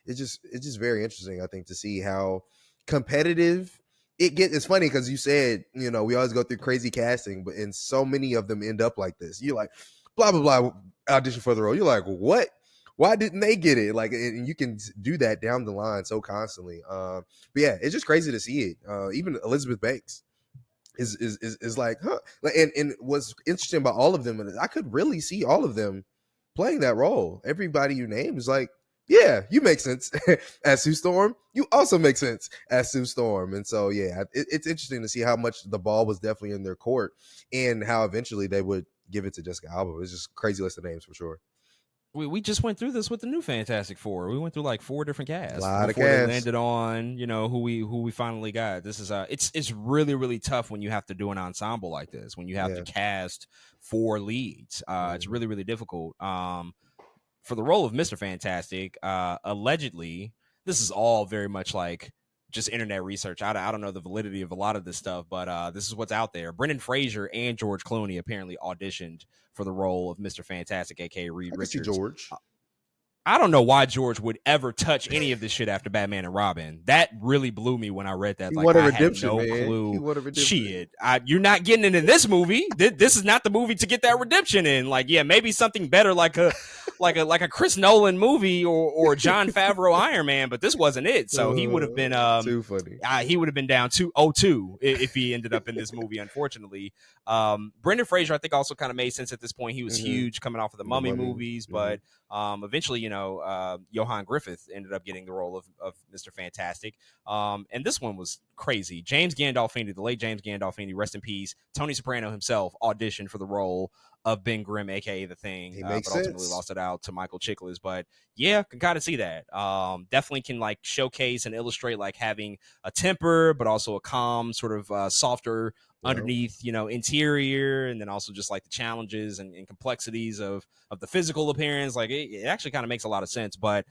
Speaker 2: It's just very interesting, I think, to see how competitive it's funny because you said, we always go through crazy casting, but and so many of them end up like this. You're like, blah, blah, blah, audition for the role. You're like, what? Why didn't they get it? Like, and you can do that down the line so constantly. But yeah, it's just crazy to see it. Even Elizabeth Banks is like, huh? And what's interesting about all of them, and I could really see all of them playing that role. Everybody you name is like, yeah, you make sense as Sue Storm. You also make sense as Sue Storm. And so, yeah, it's interesting to see how much the ball was definitely in their court and how eventually they would give it to Jessica Alba. It's just a crazy list of names for sure.
Speaker 1: We just went through this with the new Fantastic Four. We went through like 4 different
Speaker 2: A
Speaker 1: casts
Speaker 2: lot of
Speaker 1: before they
Speaker 2: casts.
Speaker 1: landed on, who we finally got. This is it's really really tough when you have to do an ensemble like this. When you have to
Speaker 2: Yeah.
Speaker 1: cast 4 leads. It's
Speaker 2: Mhm.
Speaker 1: really really difficult. For the role of Mr. Fantastic, allegedly, this is all very much like just internet research. I don't know the validity of a lot of this stuff, but this is what's out there. Brendan Fraser and George Clooney apparently auditioned for the role of Mr. Fantastic, aka Reed
Speaker 2: I can see
Speaker 1: Richards.
Speaker 2: George.
Speaker 1: I don't know why George would ever touch any of this shit after Batman and Robin. That really blew me when I read that.
Speaker 2: He
Speaker 1: Like,
Speaker 2: wanted
Speaker 1: I had
Speaker 2: redemption,
Speaker 1: no
Speaker 2: man. He
Speaker 1: clue.
Speaker 2: wanted redemption.
Speaker 1: Shit, you're not getting it in this movie. This is not the movie to get that redemption in. Like, yeah, maybe something better, like a Chris Nolan movie or John Favreau Iron Man, but this wasn't it. So he would have been
Speaker 2: Too funny.
Speaker 1: he would have been down 2-0-2 if he ended up in this movie. Unfortunately, Brendan Fraser, I think, also kind of made sense at this point. He was huge coming off of the
Speaker 2: The
Speaker 1: Mummy
Speaker 2: Mummy.
Speaker 1: movies, but eventually, Ioan Gruffudd ended up getting the role of Mr. Fantastic. And this one was crazy. James Gandolfini, the late James Gandolfini, rest in peace. Tony Soprano himself auditioned for the role of Ben Grimm, aka the Thing,
Speaker 2: He
Speaker 1: but
Speaker 2: makes
Speaker 1: ultimately
Speaker 2: sense.
Speaker 1: lost it out to Michael Chiklis. But yeah, can kind of see that. Definitely can like showcase and illustrate like having a temper, but also a calm, sort of softer
Speaker 2: Yeah.
Speaker 1: underneath, interior, and then also just like the challenges and complexities of the physical appearance. Like it actually kind of makes a lot of sense. But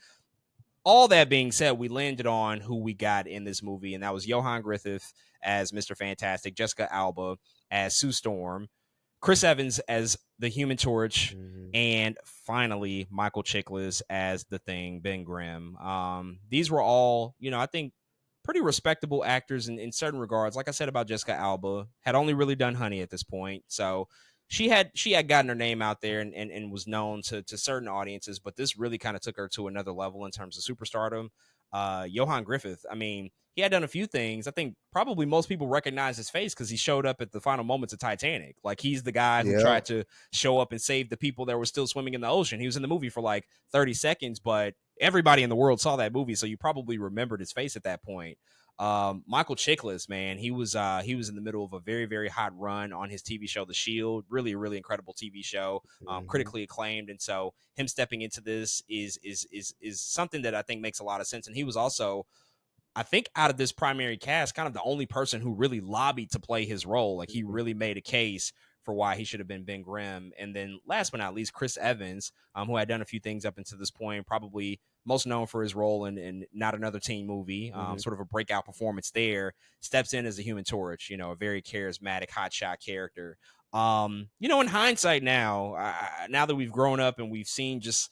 Speaker 1: all that being said, we landed on who we got in this movie, and that was Ioan Gruffudd as Mr. Fantastic, Jessica Alba as Sue Storm, Chris Evans as the Human Torch,
Speaker 2: Mhm.
Speaker 1: and finally Michael Chiklis as the Thing, Ben Grimm. These were all, I think, pretty respectable actors in certain regards. Like I said about Jessica Alba, had only really done Honey at this point, so she had gotten her name out there and was known to certain audiences, but this really kind of took her to another level in terms of superstardom. Ioan Gruffudd, I mean, he had done a few things. I think probably most people recognize his face because he showed up at the final moments of Titanic. Like, he's the guy who
Speaker 2: Yeah.
Speaker 1: tried to show up and save the people that were still swimming in the ocean. He was in the movie for like 30 seconds, but everybody in the world saw that movie, so you probably remembered his face at that point. Michael Chiklis, man, he was in the middle of a very very hot run on his TV show The Shield. Really really incredible TV show,
Speaker 2: Mhm.
Speaker 1: critically acclaimed, and so him stepping into this is something that I think makes a lot of sense. And he was also, I think, out of this primary cast, kind of the only person who really lobbied to play his role. Like, he
Speaker 2: Mhm.
Speaker 1: really made a case for why he should have been Ben Grimm. And then last but not least, Chris Evans, who had done a few things up until this point, probably most known for his role in Not Another Teen Movie,
Speaker 2: Mhm.
Speaker 1: sort of a breakout performance there, steps in as a Human Torch, a very charismatic, hotshot character. In hindsight now, now that we've grown up and we've seen just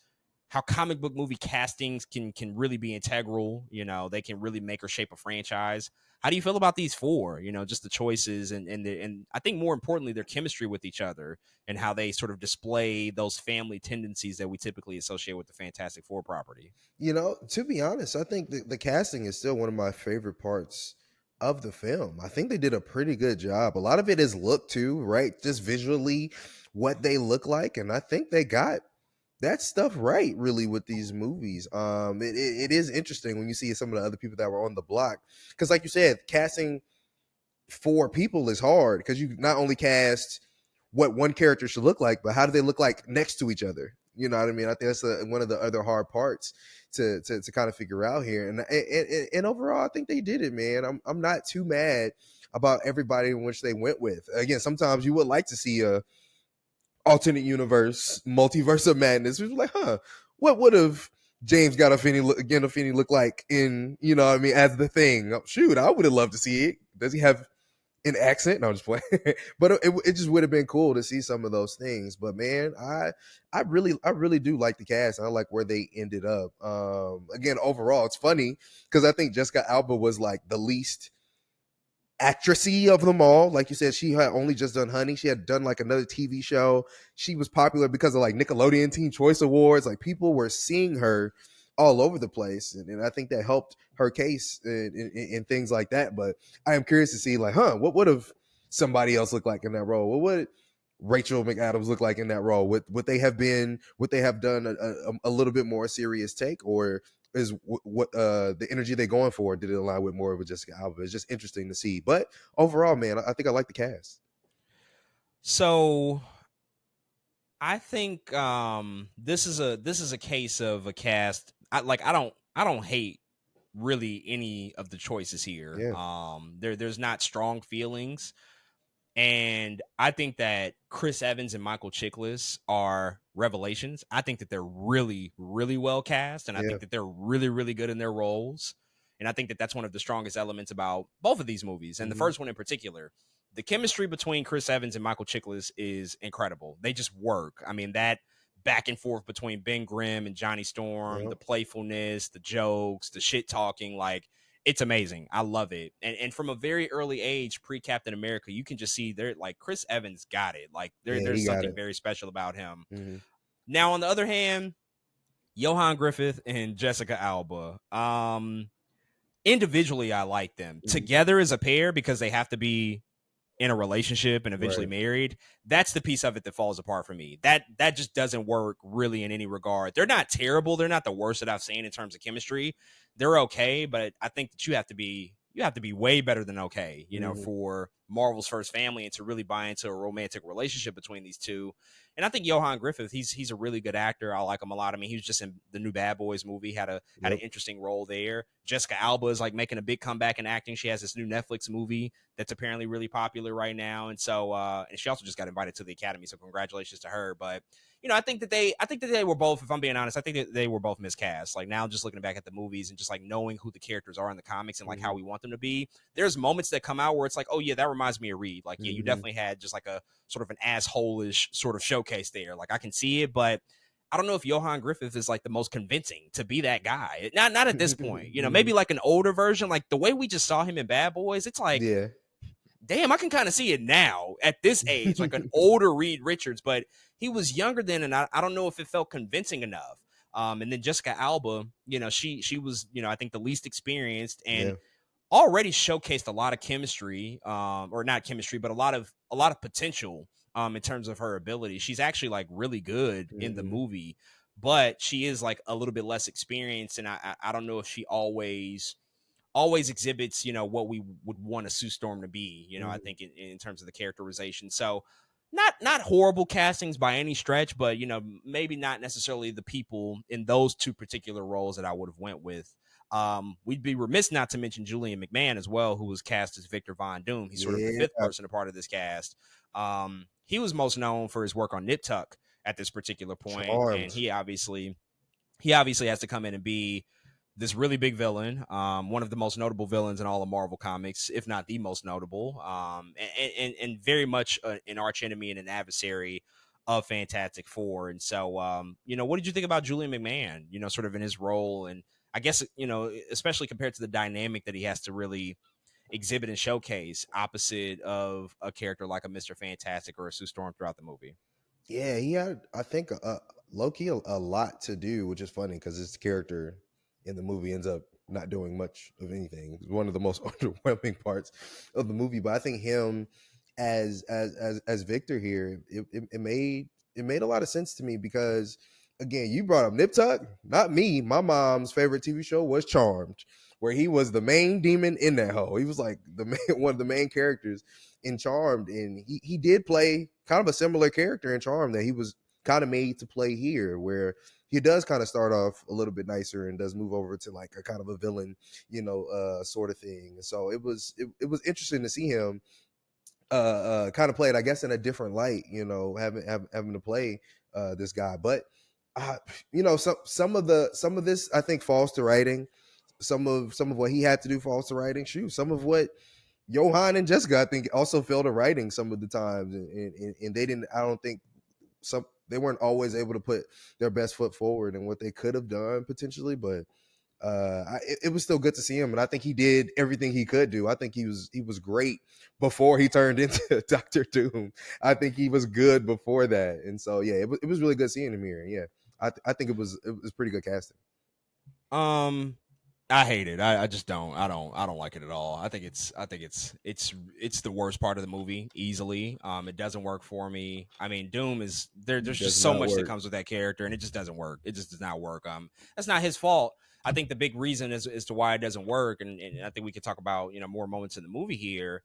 Speaker 1: how comic book movie castings can really be integral. They can really make or shape a franchise. How do you feel about these four? Just the choices and I think more importantly their chemistry with each other and how they sort of display those family tendencies that we typically associate with the Fantastic Four property.
Speaker 2: To be honest, I think the casting is still one of my favorite parts of the film. I think they did a pretty good job. A lot of it is look too, right? Just visually what they look like. And I think they got that stuff right really with these movies. It is interesting when you see some of the other people that were on the block. Because like you said, casting four people is hard because you not only cast what one character should look like, but how do they look like next to each other? You know what I mean? I think that's one of the other hard parts to kind of figure out here. And overall, I think they did it, man. I'm not too mad about everybody in which they went with. Again, sometimes you would like to see a alternate universe, multiverse of madness. It was like, what would have James Gandolfini look like in, what I mean, as the Thing? Oh, shoot, I would have loved to see it. Does he have an accent? No, I'm just playing. But it just would have been cool to see some of those things. But man, I really do like the cast. I like where they ended up. Again, overall, it's funny because I think Jessica Alba was like the least actressy of them all. Like you said, she had only just done Honey. She had done like another TV show. She was popular because of like Nickelodeon Teen Choice Awards. Like people were seeing her all over the place, and I think that helped her case and things like that. But I am curious to see like, what would have somebody else look like in that role? What would Rachel McAdams look like in that role? Would they have been? Would they have done a little bit more serious take, or is what the energy they're going for? Did it align with more of a Jessica Alba? It's just interesting to see. But overall, man, I think I like the cast.
Speaker 1: So I think this is a case of a cast. I don't hate really any of the choices here.
Speaker 2: Yeah.
Speaker 1: There's not strong feelings. And I think that Chris Evans and Michael Chiklis are revelations. I think that they're really, really well cast, and I
Speaker 2: Yeah.
Speaker 1: think that they're really, really good in their roles. And I think that that's one of the strongest elements about both of these movies, and the
Speaker 2: Hmm.
Speaker 1: first one in particular. The chemistry between Chris Evans and Michael Chiklis is incredible. They just work. I mean, that back and forth between Ben Grimm and Johnny Storm,
Speaker 2: Yeah.
Speaker 1: the playfulness, the jokes, the shit talking, like it's amazing. I love it. And from a very early age, pre Captain America, you can just see they're like Chris Evans got it. Like
Speaker 2: Yeah,
Speaker 1: there's
Speaker 2: he got
Speaker 1: something
Speaker 2: it.
Speaker 1: very special about him.
Speaker 2: Hmm.
Speaker 1: Now, on the other hand, Ioan Gruffudd and Jessica Alba. Individually, I like them.
Speaker 2: Hmm.
Speaker 1: Together as a pair, because they have to be in a relationship and eventually
Speaker 2: Right.
Speaker 1: married, that's the piece of it that falls apart for me. That just doesn't work really in any regard. They're not terrible. They're not the worst that I've seen in terms of chemistry. They're okay, but I think that you have to be way better than okay,
Speaker 2: Hmm.
Speaker 1: for Marvel's first family and to really buy into a romantic relationship between these two. And I think Ioan Gruffudd, he's a really good actor. I like him a lot. I mean, he was just in the new Bad Boys movie, had an
Speaker 2: Yep.
Speaker 1: interesting role there. Jessica Alba is like making a big comeback in acting. She has this new Netflix movie that's apparently really popular right now. And so and she also just got invited to the Academy. So congratulations to her. But I think that they were both, if I'm being honest, I think that they were both miscast. Like now just looking back at the movies and just like knowing who the characters are in the comics and like how
Speaker 2: Hmm.
Speaker 1: we want them to be, there's moments that come out where it's like, oh yeah, that reminds me of Reed. Like, yeah, you
Speaker 2: Hmm.
Speaker 1: definitely had just like a sort of an asshole-ish sort of showcase there. Like I can see it, but I don't know if Ioan Gruffudd is like the most convincing to be that guy. Not at this point.
Speaker 2: Hmm.
Speaker 1: Maybe like an older version, like the way we just saw him in Bad Boys. It's like,
Speaker 2: Yeah.
Speaker 1: damn, I can kind of see it now at this age, like an older Reed Richards, but he was younger then, and I don't know if it felt convincing enough. And then Jessica Alba, she was, I think the least experienced and
Speaker 2: Yeah.
Speaker 1: already showcased a lot of chemistry, or not chemistry, but a lot of potential, in terms of her ability. She's actually like really good in the
Speaker 2: Hmm.
Speaker 1: movie, but she is like a little bit less experienced, and I don't know if she always exhibits, what we would want a Sue Storm to be, I
Speaker 2: Hmm.
Speaker 1: think in terms of the characterization. So not horrible castings by any stretch, but maybe not necessarily the people in those two particular roles that I would have went with. We'd be remiss not to mention Julian McMahon as well, who was cast as Victor Von Doom. He's sort of the
Speaker 2: Yeah.
Speaker 1: fifth person a part of this cast. He was most known for his work on Nip Tuck at this particular point, and
Speaker 2: Charmed.
Speaker 1: he obviously has to come in and be this really big villain, one of the most notable villains in all of Marvel comics, if not the most notable, and very much an arch enemy and an adversary of Fantastic Four. And so, what did you think about Julian McMahon? Sort of in his role, and I guess especially compared to the dynamic that he has to really exhibit and showcase opposite of a character like a Mr. Fantastic or a Sue Storm throughout the movie.
Speaker 2: Yeah, he had, I think, low key a lot to do, which is funny because his character in the movie ends up not doing much of anything. It's one of the most underwhelming parts of the movie. But I think him as Victor here, it made a lot of sense to me because again, you brought up Nip Tuck, not me. My mom's favorite TV show was Charmed, where he was the main demon in that hole. He was like the main, one of the main characters in Charmed, and he did play kind of a similar character in Charmed that he was kind of made to play here, where he does kind of start off a little bit nicer and does move over to like a kind of a villain, sort of thing. So it was interesting to see him kind of play it, I guess, in a different light, having to play this guy. But uh, some of this I think falls to writing. Some of what he had to do falls to writing. Shoot, some of what Johan and Jessica, I think, also failed at writing some of the times, and they didn't. I don't think they weren't always able to put their best foot forward and what they could have done potentially. But it was still good to see him, and I think he did everything he could do. I think he was great before he turned into Doctor Doom. I think he was good before that, and so yeah, it was really good seeing him here. Yeah, I think it was pretty good casting.
Speaker 1: Um, I hate it. I just don't. I don't like it at all. I think it's the worst part of the movie easily. It doesn't work for me. I mean, Doom is there. There's
Speaker 2: Does
Speaker 1: just so
Speaker 2: not
Speaker 1: much that
Speaker 2: work.
Speaker 1: comes with that character, and it just doesn't work. It just does not work. That's not his fault. I think the big reason is as to why it doesn't work, and I think we could talk about more moments in the movie here.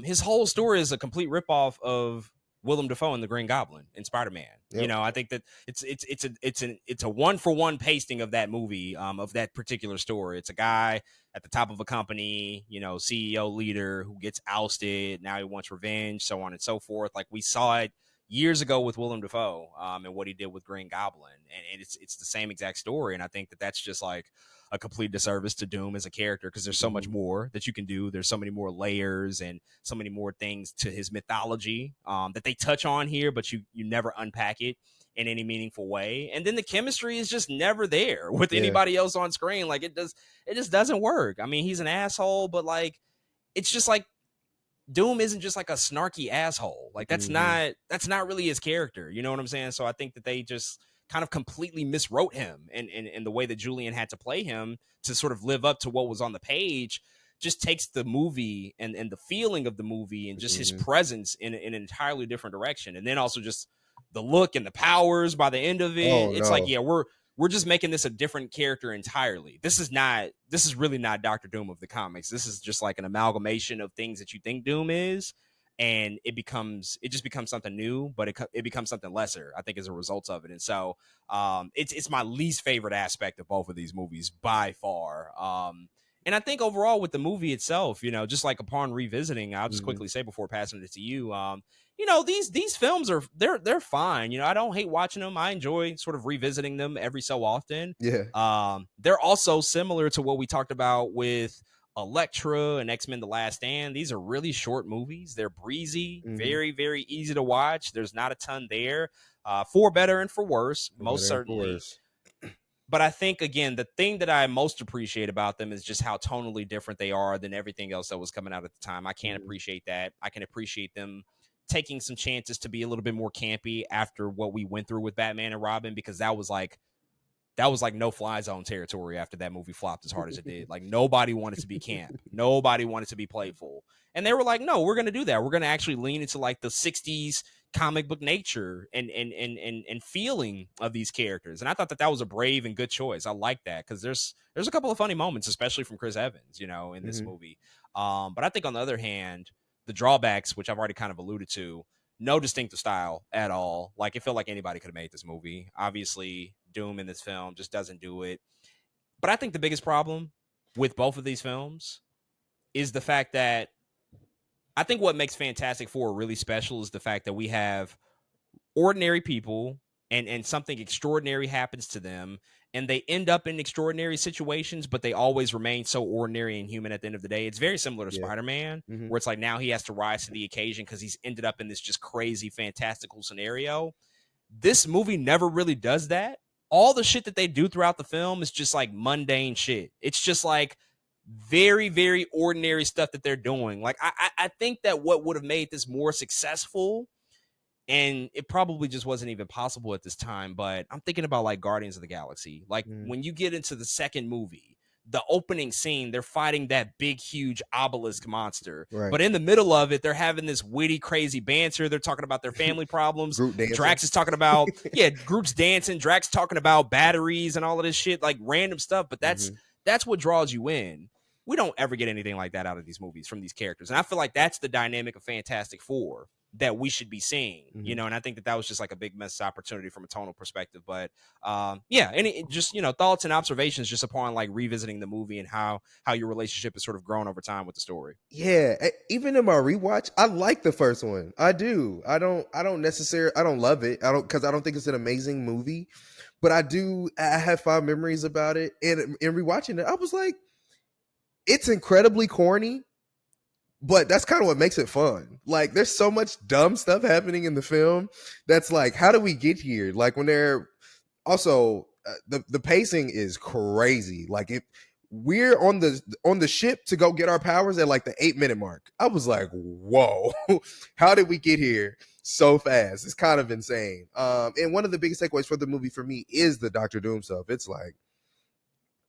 Speaker 1: His whole story is a complete ripoff of Willem Dafoe in the Green Goblin and Spider-Man.
Speaker 2: Yep.
Speaker 1: I think that it's a one for one pasting of that movie, of that particular story. It's a guy at the top of a company, CEO leader who gets ousted. Now he wants revenge, so on and so forth. Like we saw it years ago with Willem Dafoe, and what he did with Green Goblin, and it's the same exact story. And I think that that's just like a complete disservice to Doom as a character, because there's so much more that you can do. There's so many more layers and so many more things to his mythology, that they touch on here, but you never unpack it in any meaningful way. And then the chemistry is just never there with anybody else on screen. Like it just doesn't work. I mean, he's an asshole, but like it's just like Doom isn't just like a snarky asshole. Like that's not really his character. You know what I'm saying? So I think that they just kind of completely miswrote him, and the way that Julian had to play him to sort of live up to what was on the page just takes the movie and the feeling of the movie and just his presence in an entirely different direction. And then also just the look and the powers by the end of it. It's like, yeah, we're just making this a different character entirely. This is really not Dr. Doom of the comics. This is just like an amalgamation of things that you think Doom is, and it just becomes something new, but it becomes something lesser, I think, as a result of it. And so it's my least favorite aspect of both of these movies by far. And I think overall with the movie itself, just like upon revisiting, I'll just quickly say before passing it to you, these films they're fine. I don't hate watching them. I enjoy sort of revisiting them every so often.
Speaker 2: Yeah.
Speaker 1: They're also similar to what we talked about with Elektra and X-Men The Last Stand. These are really short movies. They're breezy, very, very easy to watch. There's not a ton there, for better and for worse, most certainly. But I think, again, the thing that I most appreciate about them is just how tonally different they are than everything else that was coming out at the time. I can't appreciate that. I can appreciate them taking some chances to be a little bit more campy after what we went through with Batman and Robin, because that was like no-fly zone territory after that movie flopped as hard as it did. Like, nobody wanted to be camp. Nobody wanted to be playful. And they were like, no, we're going to do that. We're going to actually lean into like the 60s comic book nature and feeling of these characters. And I thought that was a brave and good choice. I like that, because there's a couple of funny moments, especially from Chris Evans, in this movie. But I think on the other hand, the drawbacks, which I've already kind of alluded to, no distinctive style at all. Like, it felt like anybody could have made this movie. Obviously, Doom in this film just doesn't do it. But I think the biggest problem with both of these films is the fact that I think what makes Fantastic Four really special is the fact that we have ordinary people and something extraordinary happens to them, and they end up in extraordinary situations, but they always remain so ordinary and human at the end of the day. It's very similar to Spider-Man, where it's like now he has to rise to the occasion because he's ended up in this just crazy, fantastical scenario. This movie never really does that. All the shit that they do throughout the film is just like mundane shit. It's just like very, very ordinary stuff that they're doing. Like, I think that what would have made this more successful, and it probably just wasn't even possible at this time, but I'm thinking about like Guardians of the Galaxy. Like, when you get into the second movie, the opening scene, they're fighting that big, huge obelisk monster.
Speaker 2: Right.
Speaker 1: But in the middle of it, they're having this witty, crazy banter. They're talking about their family problems. Drax is talking about, Groot's dancing. Drax talking about batteries and all of this shit, like random stuff. But that's what draws you in. We don't ever get anything like that out of these movies from these characters. And I feel like that's the dynamic of Fantastic Four that we should be seeing, and I think that was just like a big missed opportunity from a tonal perspective. But just, thoughts and observations just upon like revisiting the movie and how your relationship has sort of grown over time with the story.
Speaker 2: Yeah, even in my rewatch, I like the first one. I do. I don't necessarily, I don't love it. Because I don't think it's an amazing movie, but I have fond memories about it. And in rewatching it, I was like, it's incredibly corny, but that's kind of what makes it fun. Like, there's so much dumb stuff happening in the film that's like, how do we get here? Like, when they're also the pacing is crazy. Like, if we're on the ship to go get our powers at like the 8-minute mark, I was like, whoa, how did we get here so fast? It's kind of insane. And one of the biggest takeaways for the movie for me is the Dr. Doom stuff. It's like,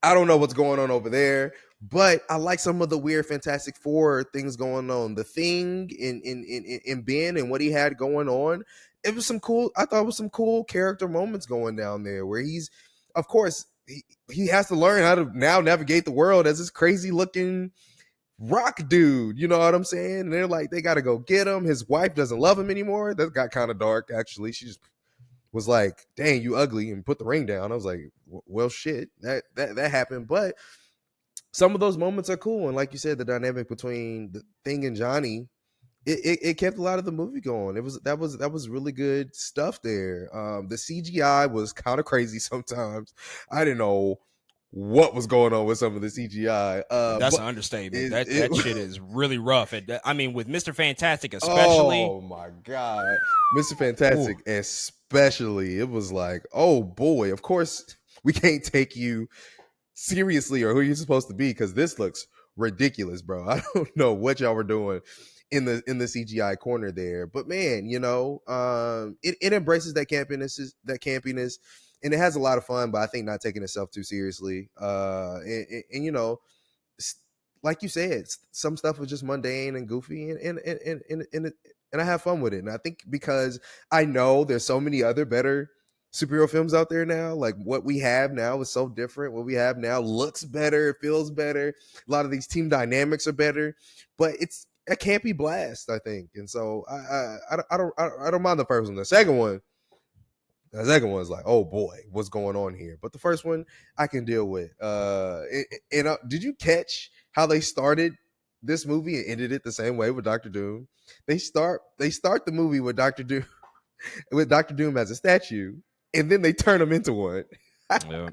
Speaker 2: I don't know what's going on over there, but I like some of the weird Fantastic Four things going on. The Thing in Ben and what he had going on. It was some cool, I thought it was some cool character moments going down there where he's, of course, he has to learn how to now navigate the world as this crazy looking rock dude. You know what I'm saying? And they're like, they got to go get him. His wife doesn't love him anymore. That got kind of dark, actually. She just was like, dang, you ugly, and put the ring down. I was like, well, shit, that happened. But some of those moments are cool. And like you said, the dynamic between the Thing and Johnny, it kept a lot of the movie going. That was really good stuff there. The CGI was kind of crazy sometimes. I didn't know what was going on with some of the CGI.
Speaker 1: That's
Speaker 2: But
Speaker 1: an understatement.
Speaker 2: it,
Speaker 1: That
Speaker 2: it
Speaker 1: shit is really rough. I mean, with Mr. Fantastic especially.
Speaker 2: oh my god, Mr.
Speaker 1: Ooh,
Speaker 2: Fantastic especially, it was like, oh boy, of course we can't take you seriously or who you're supposed to be because this looks ridiculous, bro. I don't know what y'all were doing in the CGI corner there, but man, it embraces that campiness, and it has a lot of fun. But I think not taking itself too seriously. Like you said, some stuff was just mundane and goofy, and I have fun with it. And I think because I know there's so many other better superhero films out there now. Like what we have now is so different. What we have now looks better, it feels better. A lot of these team dynamics are better, but it's a campy blast, I think. And so I don't mind the first one. The second one's like, oh boy, what's going on here? But the first one I can deal with. Did you catch how they started this movie and ended it the same way with Doctor Doom? They start the movie with Doctor Doom with Doctor Doom as a statue, and then they turn him into one.
Speaker 1: yeah.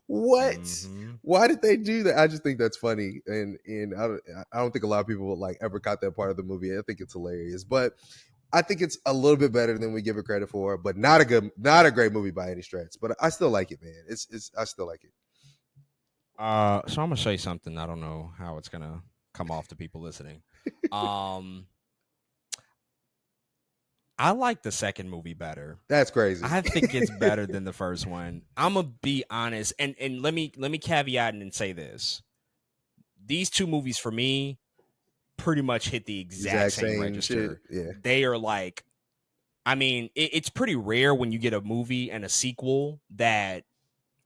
Speaker 2: What?
Speaker 1: Mm-hmm.
Speaker 2: Why did they do that? I just think that's funny, and I don't think a lot of people would like ever caught that part of the movie. I think it's hilarious, but I think it's a little bit better than we give it credit for, but not a great movie by any stretch. But I still like it, man. I still like it.
Speaker 1: So I'm gonna say something. I don't know how it's gonna come off to people listening. Um, I like the second movie better.
Speaker 2: That's crazy.
Speaker 1: I think it's better than the first one. I'm gonna be honest, and let me caveat and say this: these two movies for me pretty much hit the exact
Speaker 2: Exact
Speaker 1: same
Speaker 2: same shit.
Speaker 1: register.
Speaker 2: Yeah,
Speaker 1: They are like, I mean, it's pretty rare when you get a movie and a sequel that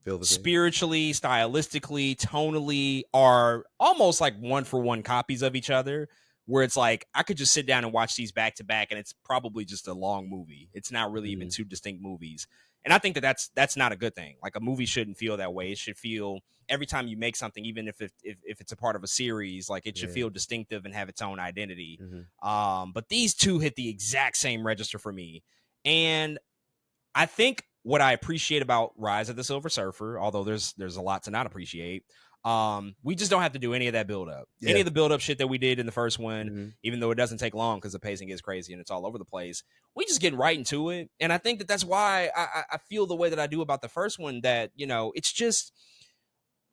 Speaker 2: feel the same.
Speaker 1: spiritually, stylistically, tonally are almost like one for one copies of each other. Where it's like I could just sit down and watch these back to back, and it's probably just a long movie. It's not really even two distinct movies, and I think that that's not a good thing. Like a movie shouldn't feel that way. It should feel every time you make something, even if it's a part of a series, like it should
Speaker 2: Yeah.
Speaker 1: feel distinctive and have its own identity.
Speaker 2: Mm-hmm.
Speaker 1: But these two hit the exact same register for me, and I think what I appreciate about Rise of the Silver Surfer, although there's a lot to not appreciate, we just don't have to do any of that build up.
Speaker 2: Yeah.
Speaker 1: Any of the build up shit that we did in the first one,
Speaker 2: Mm-hmm.
Speaker 1: even though it doesn't take long because the pacing is crazy and it's all over the place. We just get right into it, and I think that that's why I feel the way that I do about the first one. That it's just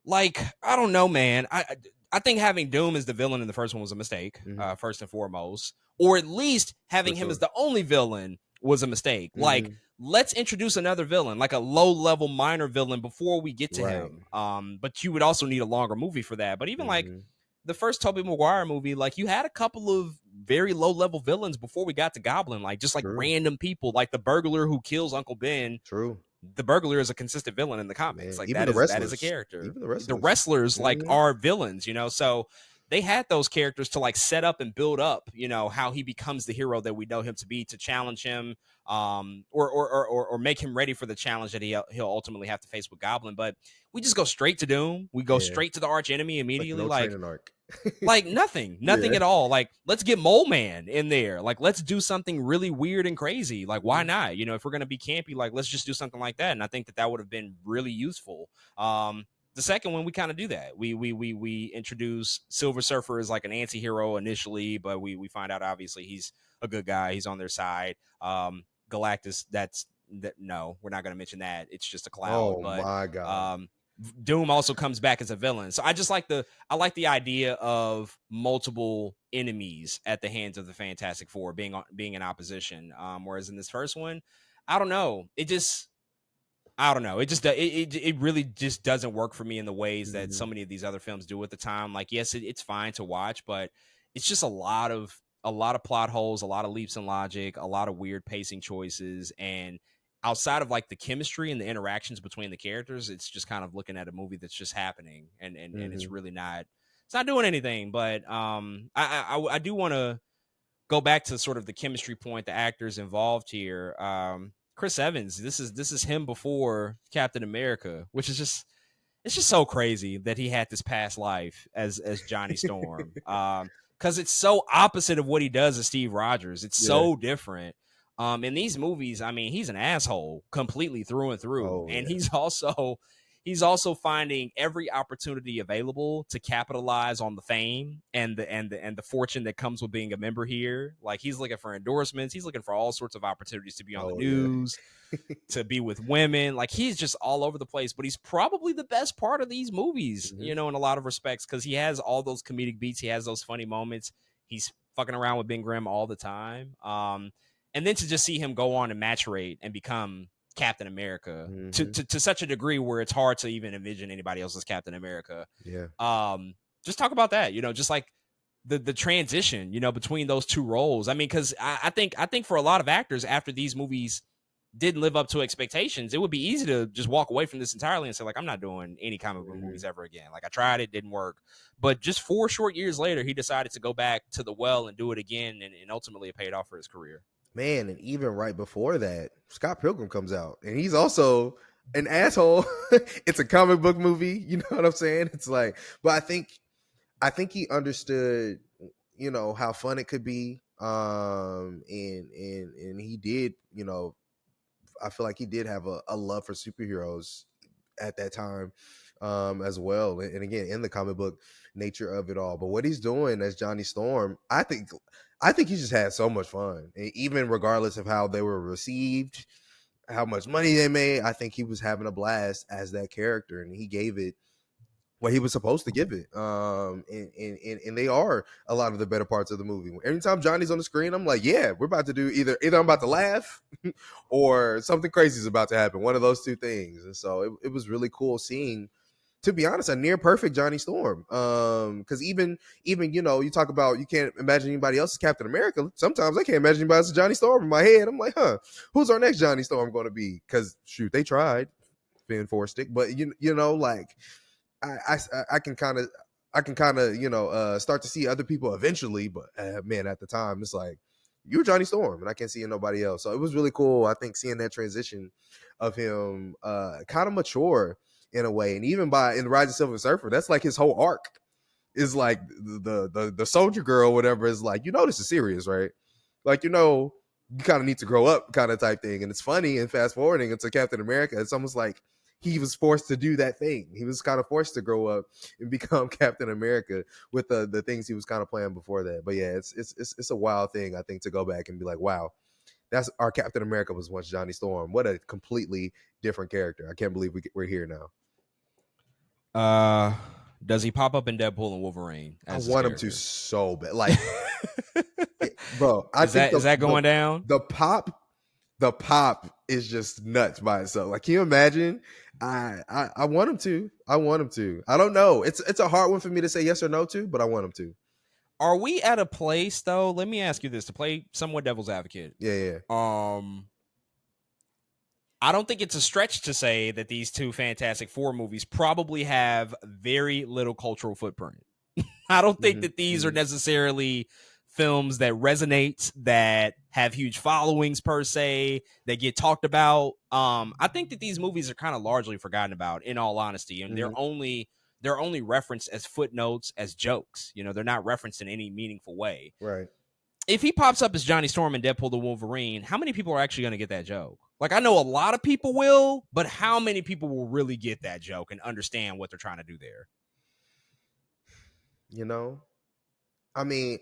Speaker 1: like I don't know, man. I think having Doom as the villain in the first one was a mistake,
Speaker 2: Mm-hmm.
Speaker 1: first and foremost, or at least having
Speaker 2: For
Speaker 1: him
Speaker 2: sure.
Speaker 1: as the only villain was a mistake. Like,
Speaker 2: Mm-hmm.
Speaker 1: let's introduce another villain, like a low level minor villain, before we get to
Speaker 2: Right.
Speaker 1: him. But you would also need a longer movie for that. But even like
Speaker 2: Mm-hmm.
Speaker 1: the first Tobey Maguire movie, like you had a couple of very low level villains before we got to Goblin, like just like
Speaker 2: True.
Speaker 1: random people, like the burglar who kills Uncle Ben.
Speaker 2: True.
Speaker 1: The burglar is a consistent villain in the comics.
Speaker 2: Man.
Speaker 1: Like
Speaker 2: Even the
Speaker 1: that is a
Speaker 2: wrestlers.
Speaker 1: character.
Speaker 2: Even the
Speaker 1: The
Speaker 2: wrestlers.
Speaker 1: wrestlers like
Speaker 2: Mm-hmm.
Speaker 1: are villains, so they had those characters to like set up and build up, how he becomes the hero that we know him to be, to challenge him, or make him ready for the challenge that he'll ultimately have to face with Goblin. But we just go straight to Doom. We go
Speaker 2: Yeah.
Speaker 1: straight to the arch enemy
Speaker 2: Like
Speaker 1: immediately.
Speaker 2: no
Speaker 1: Like
Speaker 2: training arc.
Speaker 1: nothing
Speaker 2: Yeah.
Speaker 1: at all. Like, let's get Mole Man in there. Like, let's do something really weird and crazy. Like, why not? If we're gonna be campy, like, let's just do something like that. And I think that would have been really useful. The second one, we kind of do that. We introduce Silver Surfer as like an anti-hero initially, but we find out obviously he's a good guy. He's on their side. Galactus, no, we're not gonna mention that. It's just a cloud.
Speaker 2: Oh
Speaker 1: But
Speaker 2: my god.
Speaker 1: Doom also comes back as a villain. So I just like I like the idea of multiple enemies at the hands of the Fantastic Four being in opposition. Whereas in this first one, I don't know. I don't know. It really just doesn't work for me in the ways that so many of these other films do at the time. Like, yes, it's fine to watch, but it's just a lot of plot holes, a lot of leaps in logic, a lot of weird pacing choices, and outside of like the chemistry and the interactions between the characters, it's just kind of looking at a movie that's just happening, and it's really not it's not doing anything. But I do want to go back to sort of the chemistry point, the actors involved here. Chris Evans, this is him before Captain America, which is just it's just so crazy that he had this past life as Johnny Storm. Because it's so opposite of what he does as Steve Rogers. It's so different. In these movies, I mean, he's an asshole completely through and through, and he's also finding every opportunity available to capitalize on the fame and the fortune that comes with being a member here. Like, he's looking for endorsements, he's looking for all sorts of opportunities to be on the news, to be with women. Like, he's just all over the place. But he's probably the best part of these movies, you know, in a lot of respects, because he has all those comedic beats, he has those funny moments. He's fucking around with Ben Grimm all the time. And then to just see him go on and maturate and become Captain America to such a degree where it's hard to even envision anybody else as Captain America. Just talk about that, you know, just like the transition, you know, between those two roles. I mean, because I think for a lot of actors, after these movies didn't live up to expectations, it would be easy to just walk away from this entirely and say, like, I'm not doing any comic book movies ever again. Like, I tried, it didn't work. But just 4 short years later, he decided to go back to the well and do it again, and ultimately it paid off for his career.
Speaker 2: Man, and even right before that, Scott Pilgrim comes out, and he's also an asshole. It's a comic book movie, you know what I'm saying? It's like, but I think he understood, you know, how fun it could be, and he did, you know, I feel like he did have a love for superheroes at that time, as well, and again, in the comic book nature of it all. But what he's doing as Johnny Storm, I think he just had so much fun, even regardless of how they were received, how much money they made. I think he was having a blast as that character, and he gave it what he was supposed to give it. And they are a lot of the better parts of the movie. Every time Johnny's on the screen, I'm like, yeah, we're about to do either I'm about to laugh or something crazy is about to happen. One of those two things. And so it was really cool seeing, to be honest, a near perfect Johnny Storm. Because even you know, you talk about you can't imagine anybody else as Captain America. Sometimes I can't imagine anybody else as Johnny Storm in my head. I'm like, who's our next Johnny Storm going to be? Because shoot, they tried Finn Forstick, but you know, like I can kind of you know start to see other people eventually, but man, at the time it's like, you're Johnny Storm, and I can't see nobody else. So it was really cool, I think, seeing that transition of him kind of mature in a way. And even in the Rise of Silver Surfer, that's like his whole arc is like the soldier girl, whatever, is like, you know, this is serious, right? Like, you know, you kind of need to grow up kind of type thing. And it's funny, and fast forwarding into Captain America, it's almost like he was forced to do that thing. He was kind of forced to grow up and become Captain America with the things he was kind of playing before that. But yeah, it's a wild thing, I think, to go back and be like, wow, that's our Captain America was once Johnny Storm. What a completely different character. I can't believe we're here
Speaker 1: now. Does he pop up in Deadpool and Wolverine?
Speaker 2: I want him to so bad. Like, bro,
Speaker 1: is that going down?
Speaker 2: The pop is just nuts by itself. Like, can you imagine? I want him to. I don't know. It's a hard one for me to say yes or no to, but I want him to.
Speaker 1: Are we at a place, though? Let me ask you this, to play somewhat devil's advocate.
Speaker 2: Yeah.
Speaker 1: I don't think it's a stretch to say that these two Fantastic Four movies probably have very little cultural footprint. I don't think that these are necessarily films that resonate, that have huge followings per se, that get talked about. I think that these movies are kind of largely forgotten about, in all honesty, and they're only referenced as footnotes, as jokes. You know, they're not referenced in any meaningful way.
Speaker 2: Right.
Speaker 1: If he pops up as Johnny Storm in Deadpool the Wolverine, how many people are actually going to get that joke? Like, I know a lot of people will, but how many people will really get that joke and understand what they're trying to do there?
Speaker 2: You know, I mean,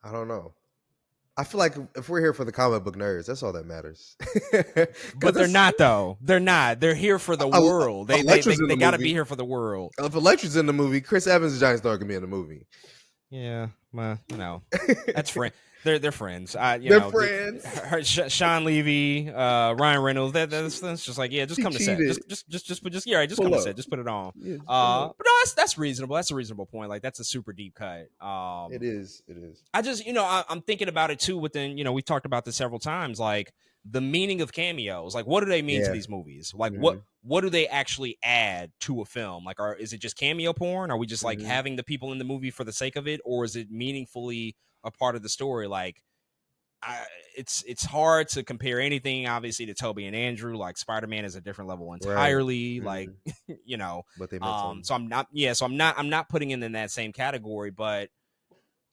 Speaker 2: I don't know. I feel like if we're here for the comic book nerds, that's all that matters.
Speaker 1: But they're not, though. They're not. They're here for the world. They got to be here for the world.
Speaker 2: If Electra's in the movie, Chris Evans and Johnny Storm can be in the movie.
Speaker 1: Yeah, well, you know, that's They're friends. You
Speaker 2: They're
Speaker 1: know,
Speaker 2: friends.
Speaker 1: Sean Levy, Ryan Reynolds. That's just like, yeah, just
Speaker 2: He
Speaker 1: come to set.
Speaker 2: cheated.
Speaker 1: Yeah, right, just come
Speaker 2: Pull
Speaker 1: to
Speaker 2: up.
Speaker 1: set. Just put it on.
Speaker 2: Yeah, just pull up.
Speaker 1: But no, that's reasonable. That's a reasonable point. Like that's a super deep cut.
Speaker 2: It is. It is.
Speaker 1: I just, I'm thinking about it too. Within, we talked about this several times. Like the meaning of cameos. Like, what do they mean to
Speaker 2: Yeah.
Speaker 1: these movies? Like,
Speaker 2: Mm-hmm.
Speaker 1: what do they actually add to a film? Like, is it just cameo porn? Are we just like
Speaker 2: Mm-hmm.
Speaker 1: having the people in the movie for the sake of it, or is it meaningfully a part of the story? Like, it's hard to compare anything obviously to Toby and Andrew. Like Spider-Man is a different level
Speaker 2: Right.
Speaker 1: entirely.
Speaker 2: Mm-hmm.
Speaker 1: Like,
Speaker 2: But they meant something.
Speaker 1: so I'm not putting it in that same category, but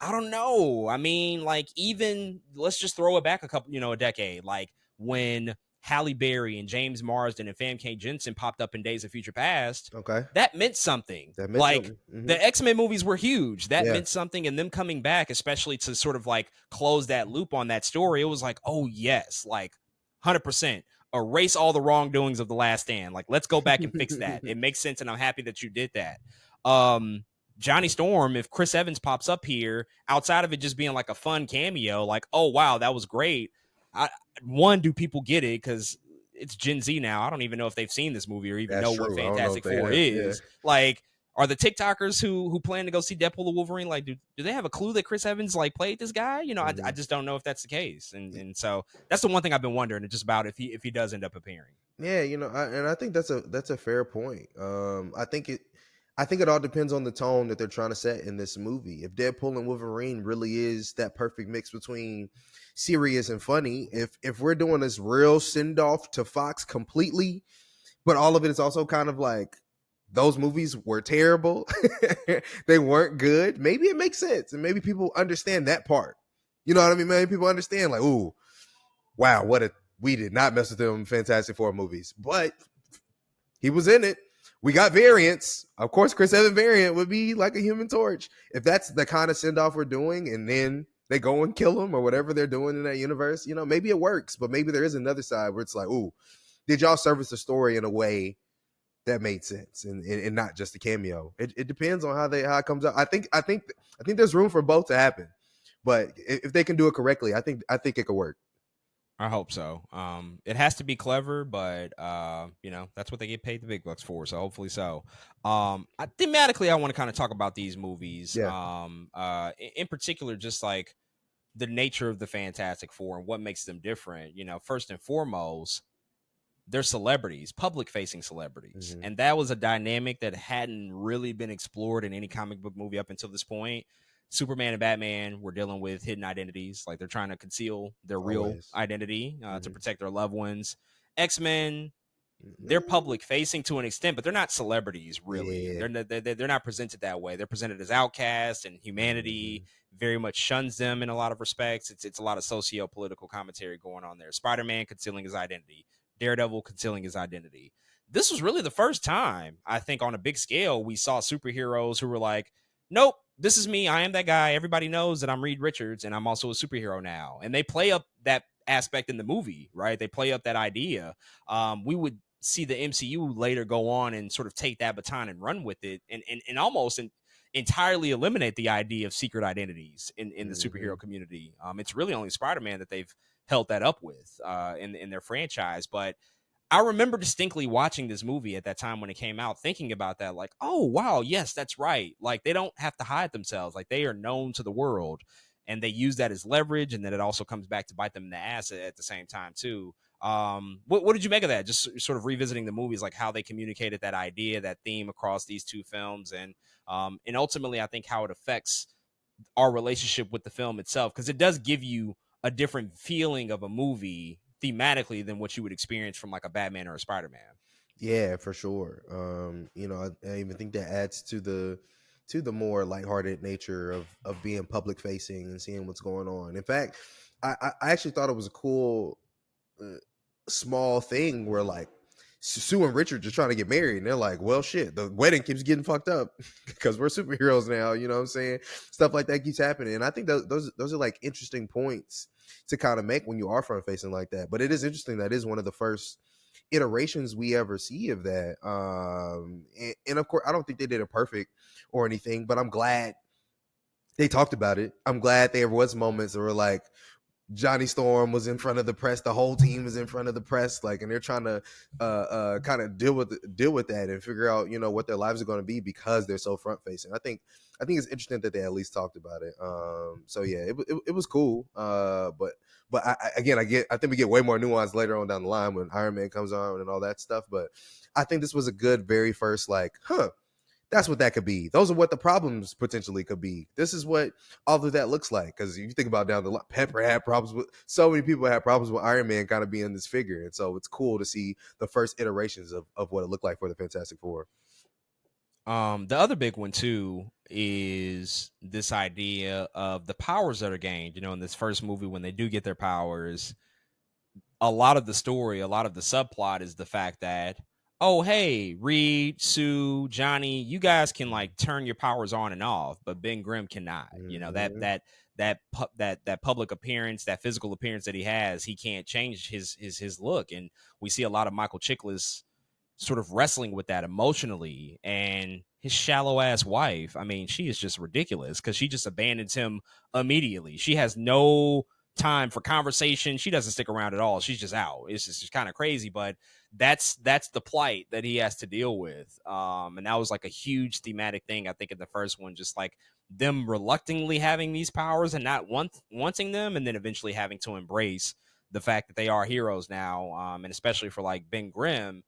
Speaker 1: I don't know. I mean, like, even let's just throw it back a decade. Like when Halle Berry and James Marsden and Famke Jensen popped up in Days of Future Past,
Speaker 2: Okay.
Speaker 1: that meant something.
Speaker 2: That meant
Speaker 1: Like
Speaker 2: something. Mm-hmm.
Speaker 1: the X-Men movies were huge. That
Speaker 2: Yeah.
Speaker 1: meant something. And them coming back, especially to sort of like close that loop on that story, it was like, oh yes, like 100%. Erase all the wrongdoings of The Last Stand. Like, let's go back and fix that. It makes sense, and I'm happy that you did that. Johnny Storm, if Chris Evans pops up here, outside of it just being like a fun cameo, like, oh wow, that was great. Do people get it? Because it's Gen Z now. I don't even know if they've seen this movie or even
Speaker 2: That's
Speaker 1: know
Speaker 2: true.
Speaker 1: what
Speaker 2: I don't know
Speaker 1: Fantastic
Speaker 2: if they
Speaker 1: Four
Speaker 2: have.
Speaker 1: is. Like, are the TikTokers who plan to go see Deadpool the Wolverine, like, do they have a clue that Chris Evans like played this guy?
Speaker 2: Mm-hmm.
Speaker 1: I just don't know if that's the case. And so that's the one thing I've been wondering just about if he does end up appearing.
Speaker 2: Yeah, and I think that's a fair point. I think it all depends on the tone that they're trying to set in this movie. If Deadpool and Wolverine really is that perfect mix between serious and funny, if we're doing this real send off to Fox completely, but all of it is also kind of like those movies were terrible, they weren't good. Maybe it makes sense, and maybe people understand that part. You know what I mean? Maybe people understand like, ooh, wow, we did not mess with them Fantastic Four movies, but he was in it. We got variants. Of course, Chris Evans variant would be like a Human Torch. If that's the kind of send off we're doing, and then they go and kill him or whatever they're doing in that universe, maybe it works, but maybe there is another side where it's like, ooh, did y'all service the story in a way that made sense and not just a cameo? It depends on how it comes out. I think there's room for both to happen, but if they can do it correctly, I think it could work.
Speaker 1: I hope so. It has to be clever, but that's what they get paid the big bucks for. So hopefully so. Thematically, I want to kind of talk about these movies.
Speaker 2: Yeah.
Speaker 1: In particular, just like the nature of the Fantastic Four and what makes them different. First and foremost, they're celebrities, public-facing celebrities,
Speaker 2: Mm-hmm.
Speaker 1: and that was a dynamic that hadn't really been explored in any comic book movie up until this point. Superman and Batman were dealing with hidden identities, like they're trying to conceal their real
Speaker 2: Always.
Speaker 1: identity to
Speaker 2: Mm-hmm.
Speaker 1: protect their loved ones. X-Men, they're public-facing to an extent, but they're not celebrities really.
Speaker 2: Yeah.
Speaker 1: They're not presented that way. They're presented as outcasts, and humanity very much shuns them in a lot of respects. It's a lot of socio-political commentary going on there. Spider-Man concealing his identity. Daredevil concealing his identity. This was really the first time, I think, on a big scale, we saw superheroes who were like, nope, this is me. I am that guy. Everybody knows that I'm Reed Richards and I'm also a superhero now. And they play up that aspect in the movie, right? They play up that idea. We would see the MCU later go on and sort of take that baton and run with it and almost entirely eliminate the idea of secret identities in the superhero community. It's really only Spider-Man that they've held that up with in their franchise. But I remember distinctly watching this movie at that time when it came out, thinking about that, like, oh, wow, yes, that's right. Like, they don't have to hide themselves. Like, they are known to the world, and they use that as leverage, and then it also comes back to bite them in the ass at the same time, too. What did you make of that? Just sort of revisiting the movies, like how they communicated that idea, that theme across these two films, and ultimately, I think how it affects our relationship with the film itself, because it does give you a different feeling of a movie thematically than what you would experience from like a Batman or a Spider-Man.
Speaker 2: Yeah, for sure. I even think that adds to the more lighthearted nature of being public facing and seeing what's going on. In fact, I actually thought it was a cool small thing where like Sue and Richard just trying to get married, and they're like, well, shit, the wedding keeps getting fucked up because we're superheroes now. You know what I'm saying? Stuff like that keeps happening, and I think those are like interesting points to kind of make when you are front facing like that. But it is interesting that is one of the first iterations we ever see of that. And of course, I don't think they did it perfect or anything, but I'm glad they talked about it. I'm glad there was moments that were like, Johnny Storm was in front of the press. The whole team is in front of the press, like, and they're trying to kind of deal with that and figure out, what their lives are going to be because they're so front facing. I think it's interesting that they at least talked about it. So yeah, it was cool. But I think we get way more nuance later on down the line when Iron Man comes on and all that stuff. But I think this was a good very first that's what that could be. Those are what the problems potentially could be. This is what all of that looks like. Because you think about down the line, Pepper had problems with, so many people had problems with Iron Man kind of being this figure. And so it's cool to see the first iterations of what it looked like for the Fantastic Four.
Speaker 1: The other big one too is this idea of the powers that are gained. In this first movie, when they do get their powers, a lot of the story, a lot of the subplot is the fact that, oh, hey, Reed, Sue, Johnny, you guys can like turn your powers on and off, but Ben Grimm cannot. That public appearance, that physical appearance that he has, he can't change his look. And we see a lot of Michael Chiklis sort of wrestling with that emotionally. And his shallow ass wife, I mean, she is just ridiculous because she just abandons him immediately. She has no time for conversation. She doesn't stick around at all. She's just out. It's just kind of crazy, but that's the plight that he has to deal with. And that was like a huge thematic thing, I think, in the first one, just like them reluctantly having these powers and not wanting them, and then eventually having to embrace the fact that they are heroes now. And especially for like Ben Grimm,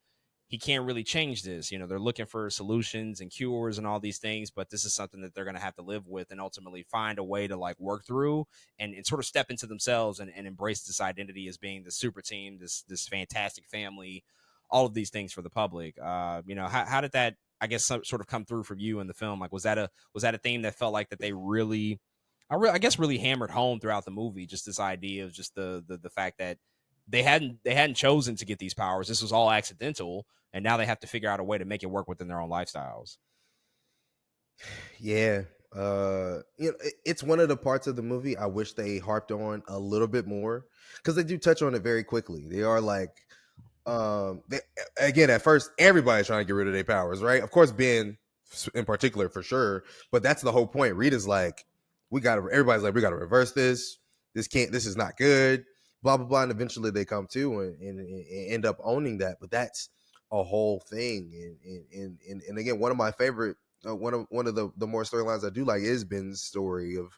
Speaker 1: he can't really change this. They're looking for solutions and cures and all these things, but this is something that they're going to have to live with and ultimately find a way to like work through and sort of step into themselves and embrace this identity as being the super team, this fantastic family, all of these things for the public. How did that, I guess, sort of come through for you in the film? Like, was that a theme that felt like that they really, I guess, really hammered home throughout the movie? Just this idea of just the fact that they hadn't chosen to get these powers. This was all accidental, and now they have to figure out a way to make it work within their own lifestyles.
Speaker 2: Yeah. It's one of the parts of the movie I wish they harped on a little bit more, because they do touch on it very quickly. They are like, again, at first everybody's trying to get rid of their powers, right? Of course, Ben in particular for sure, but that's the whole point. Rita's like, everybody's like, we gotta reverse this. This is not good, blah blah blah. And eventually they come to and end up owning that. But that's a whole thing. And again, one of my favorite one of the more storylines I do like is Ben's story of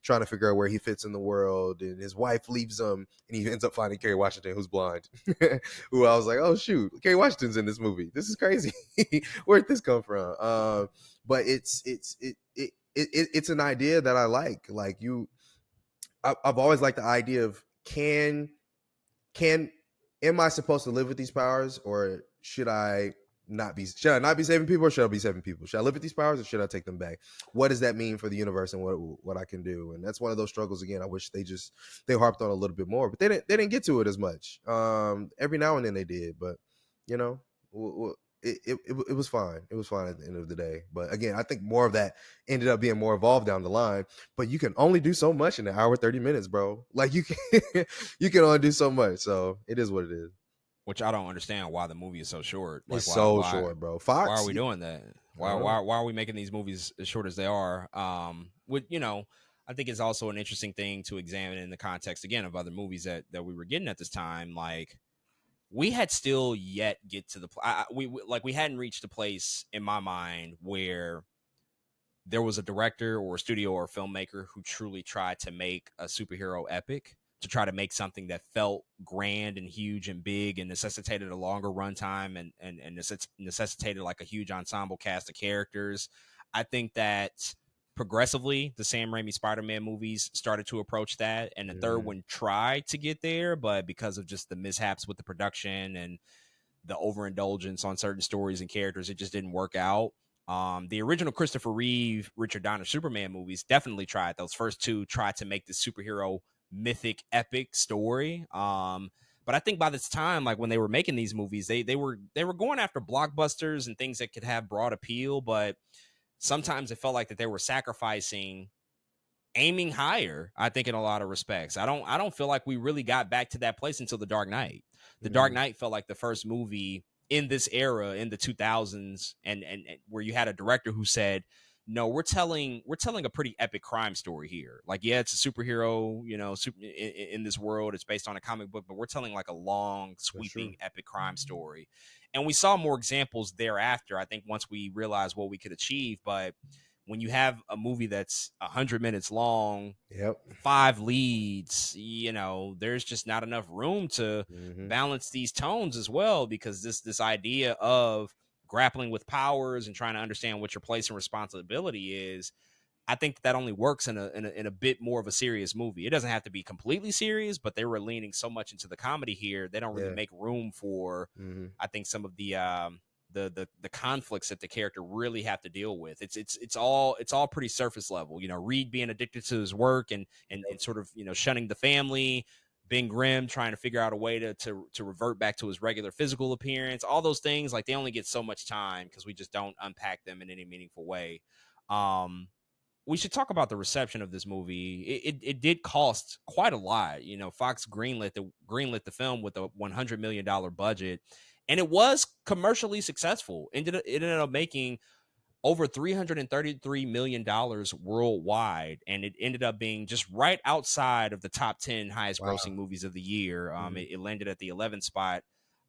Speaker 2: trying to figure out where he fits in the world, and his wife leaves him, and he ends up finding Kerry Washington, who's blind. Who I was like, oh shoot, Kerry Washington's in this movie. This is crazy. Where'd this come from? But it's an idea that I like. Like I've always liked the idea of am I supposed to live with these powers, or should I not be saving people, or should I be saving people? Should I live with these powers, or should I take them back? What does that mean for the universe and what I can do? And that's one of those struggles. Again, I wish they harped on a little bit more, but they didn't get to it as much. Every now and then they did, but it was fine. It was fine at the end of the day. But again, I think more of that ended up being more evolved down the line. But you can only do so much in an hour 30 minutes, bro. Like you can only do so much. So it is what it is.
Speaker 1: Which I don't understand why the movie is so short. Like,
Speaker 2: it's so short, bro. Fox.
Speaker 1: Why are we doing that? Why are we making these movies as short as they are? I think it's also an interesting thing to examine in the context again of other movies that we were getting at this time. Like, we had still yet get to the we hadn't reached a place in my mind where there was a director or a studio or a filmmaker who truly tried to make a superhero epic, to try to make something that felt grand and huge and big and necessitated a longer runtime and necessitated like a huge ensemble cast of characters. I think that progressively the Sam Raimi Spider-Man movies started to approach that, and the third one tried to get there, but because of just the mishaps with the production and the overindulgence on certain stories and characters, it just didn't work out. The original Christopher Reeve, Richard Donner Superman movies definitely tried. Those first two tried to make this superhero mythic epic story. But I think by this time, like when they were making these movies, they were going after blockbusters and things that could have broad appeal, but sometimes it felt like that they were sacrificing aiming higher, I think, in a lot of respects. I don't feel like we really got back to that place until The Dark Knight. The Dark Knight felt like the first movie in this era in the 2000s and where you had a director who said, No, we're telling a pretty epic crime story here. Like, yeah, it's a superhero, in this world. It's based on a comic book, but we're telling like a long,
Speaker 2: For sure.
Speaker 1: sweeping, epic crime story. And we saw more examples thereafter, I think, once we realized what we could achieve. But when you have a movie that's 100 minutes long,
Speaker 2: Yep.
Speaker 1: 5 leads, there's just not enough room to
Speaker 2: Mm-hmm.
Speaker 1: balance these tones as well, because this idea of grappling with powers and trying to understand what your place and responsibility is, I think that only works in a bit more of a serious movie. It doesn't have to be completely serious, but they were leaning so much into the comedy here, they don't really
Speaker 2: Yeah.
Speaker 1: make room for,
Speaker 2: Mm-hmm.
Speaker 1: I think, some of the conflicts that the character really have to deal with. It's all pretty surface level. Reed being addicted to his work and sort of shunning the family. Ben Grimm trying to figure out a way to revert back to his regular physical appearance. All those things, like, they only get so much time because we just don't unpack them in any meaningful way. We should talk about the reception of this movie. It did cost quite a lot. Fox greenlit the film with a $100 million budget, and it was commercially successful. It ended up making over $333 million worldwide, and it ended up being just right outside of the top 10 highest grossing
Speaker 2: Wow.
Speaker 1: movies of the year.
Speaker 2: Mm-hmm.
Speaker 1: It landed at the 11th spot.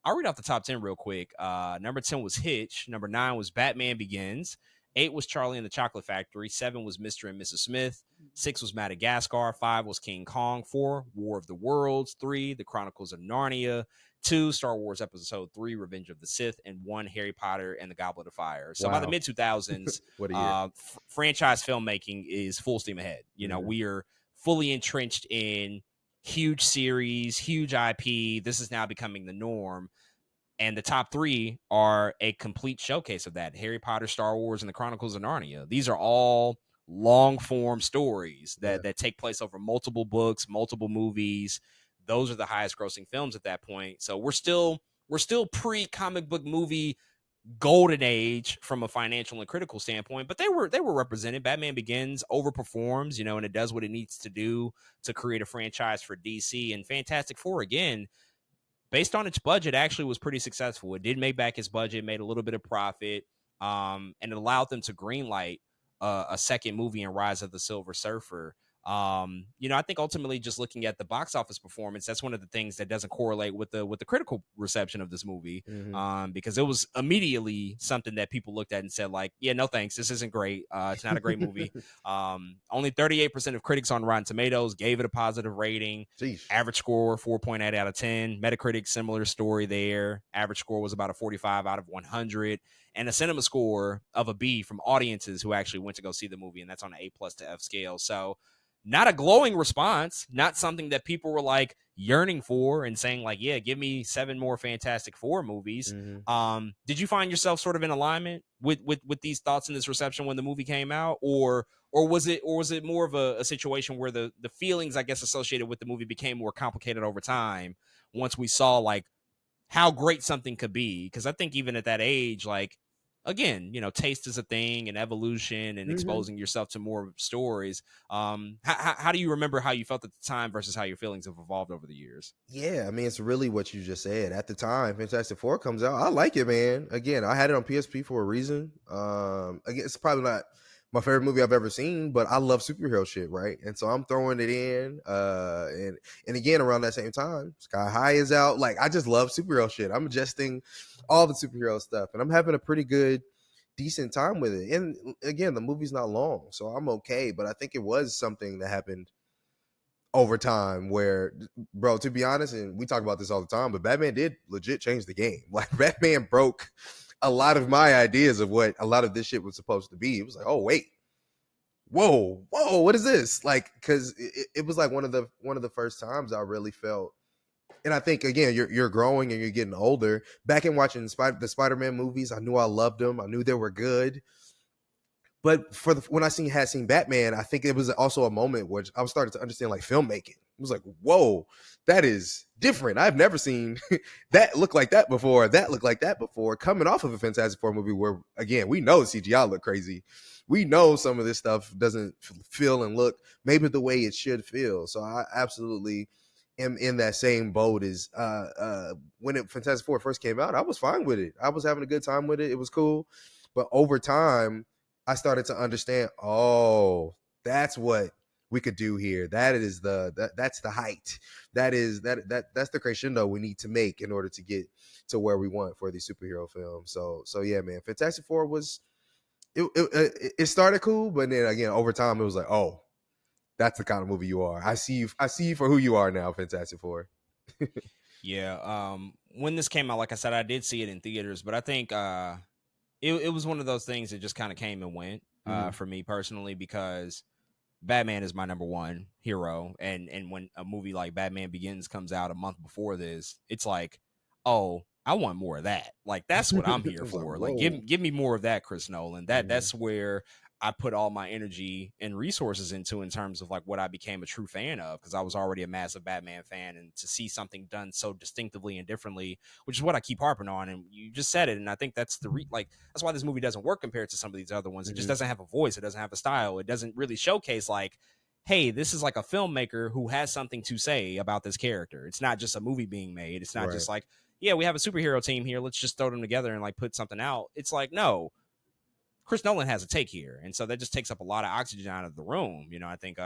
Speaker 1: I'll read off the top 10 real quick. Number 10 was Hitch. Number 9 was Batman Begins. 8 was Charlie and the Chocolate Factory. 7 was Mr. and Mrs. Smith. 6 was Madagascar. 5 was King Kong. 4, War of the Worlds. 3, The Chronicles of Narnia. 2, Star Wars Episode 3, Revenge of the Sith, and 1, Harry Potter and the Goblet of Fire. So by the
Speaker 2: Wow.
Speaker 1: mid 2000s,
Speaker 2: What a year.
Speaker 1: franchise filmmaking is full steam ahead.
Speaker 2: Mm-hmm.
Speaker 1: We are fully entrenched in huge series, huge IP. This is now becoming the norm. And the top 3 are a complete showcase of that: Harry Potter, Star Wars, and the Chronicles of Narnia. These are all long form stories
Speaker 2: Yeah.
Speaker 1: that take place over multiple books, multiple movies. Those are the highest grossing films at that point. So we're still pre comic book movie golden age from a financial and critical standpoint, but they were represented. Batman Begins overperforms, and it does what it needs to do to create a franchise for DC. And Fantastic Four, again, based on its budget, actually was pretty successful. It did make back its budget, made a little bit of profit, and it allowed them to greenlight a second movie in Rise of the Silver Surfer. I think ultimately, just looking at the box office performance, that's one of the things that doesn't correlate with the critical reception of this movie.
Speaker 2: Mm-hmm.
Speaker 1: Because it was immediately something that people looked at and said, like, yeah, no thanks, this isn't great. It's not a great movie. Only 38% of critics on Rotten Tomatoes gave it a positive rating.
Speaker 2: Jeez.
Speaker 1: Average score 4.8 out of 10. Metacritic, similar story there. Average score was about a 45 out of 100, and a cinema score of a B from audiences who actually went to go see the movie, and that's on an A plus to F scale. So not a glowing response, not something that people were like yearning for and saying like, yeah, give me 7 more Fantastic Four movies.
Speaker 2: Mm-hmm.
Speaker 1: Did you find yourself sort of in alignment with these thoughts in this reception when the movie came out, or was it more of a situation where the feelings, I guess, associated with the movie became more complicated over time once we saw like how great something could be? Because I think even at that age, like, again, taste is a thing, and evolution, and
Speaker 2: Mm-hmm.
Speaker 1: exposing yourself to more stories. How do you remember how you felt at the time versus how your feelings have evolved over the years?
Speaker 2: Yeah, I mean, it's really what you just said. At the time, Fantastic Four comes out. I like it, man. Again, I had it on PSP for a reason. Again, it's probably not my favorite movie I've ever seen, but I love superhero shit, right? And so I'm throwing it in. And again, around that same time, Sky High is out. Like, I just love superhero shit. I'm ingesting all the superhero stuff, and I'm having a pretty good, decent time with it. And again, the movie's not long, so I'm okay. But I think it was something that happened over time where, bro, to be honest, and we talk about this all the time, but Batman did legit change the game. Like, Batman broke a lot of my ideas of what a lot of this shit was supposed to be. It was like, oh wait, whoa, what is this? Like, because it was like one of the first times I really felt. And I think, again, you're growing and you're getting older. Back in watching the Spider-Man movies, I knew I loved them. I knew they were good. But when I had seen Batman, I think it was also a moment where I was starting to understand like filmmaking. It was like, whoa, that is different. I've never seen that look like that before. That looked like that before. Coming off of a Fantastic Four movie where, again, we know CGI look crazy. We know some of this stuff doesn't feel and look maybe the way it should feel. So I absolutely am in that same boat as when Fantastic Four first came out. I was fine with it. I was having a good time with it. It was cool. But over time, I started to understand, oh, that's what we could do here. That is that's the height. That's the crescendo we need to make in order to get to where we want for these superhero films. So yeah, man, Fantastic Four was it started cool, but then again over time it was like, oh, that's the kind of movie you are. I see you for who you are now, Fantastic Four.
Speaker 1: Yeah. When this came out, like I said, I did see it in theaters, but I think it was one of those things that just kind of came and went for me personally, because Batman is my number one hero, and when a movie like Batman Begins comes out a month before this, it's like, oh, I want more of that. Like, that's what I'm here for. Like, give me more of that, Chris Nolan. That's where I put all my energy and resources into, in terms of like what I became a true fan of, because I was already a massive Batman fan, and to see something done so distinctively and differently, which is what I keep harping on, and you just said it, and I think that's like that's why this movie doesn't work compared to some of these other ones. It just doesn't have a voice. It doesn't have a style. It doesn't really showcase like, hey, this is like a filmmaker who has something to say about this character. It's not just a movie being made. It's not just like, yeah, we have a superhero team here, let's just throw them together and like put something out. It's like, no, Chris Nolan has a take here, and so that just takes up a lot of oxygen out of the room. You know, I think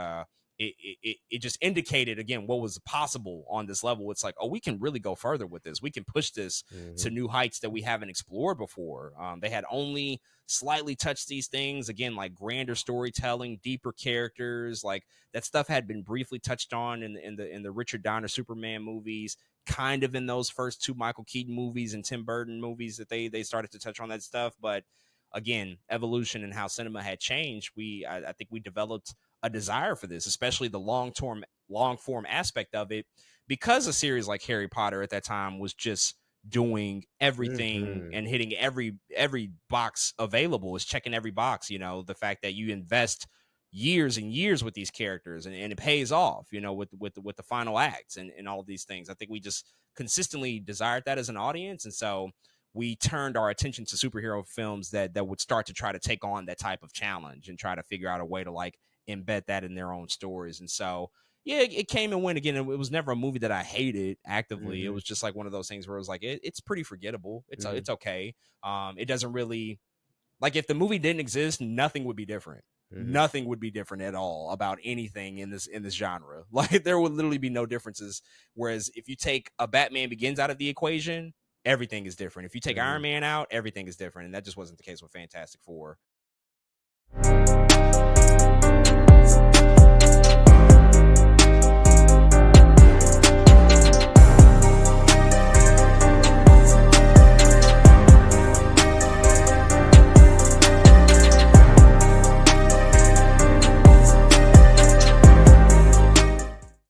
Speaker 1: it just indicated again what was possible on this level. It's like, oh, we can really go further with this. We can push this to new heights that we haven't explored before. They had only slightly touched these things, again, like grander storytelling, deeper characters, like that stuff had been briefly touched on in the Richard Donner Superman movies, kind of in those first two Michael Keaton movies and Tim Burton movies that they started to touch on that stuff, but again, evolution and how cinema had changed, I think we developed a desire for this, especially the long form aspect of it, because a series like Harry Potter at that time was just doing everything and hitting every box available, is checking every box. You know, the fact that you invest years and years with these characters, and it pays off, you know, with the final acts and all of these things. I think we just consistently desired that as an audience, and so we turned our attention to superhero films that would start to try to take on that type of challenge and try to figure out a way to like embed that in their own stories. And so, yeah, it came and went again. It was never a movie that I hated actively. It was just like one of those things where it was like, it's pretty forgettable. It's okay. It doesn't really, like, if the movie didn't exist, nothing would be different. Nothing would be different at all about anything in this genre. Like, there would literally be no differences. Whereas if you take a Batman Begins out of the equation, everything is different. If you take Iron Man out, everything is different. And that just wasn't the case with Fantastic Four.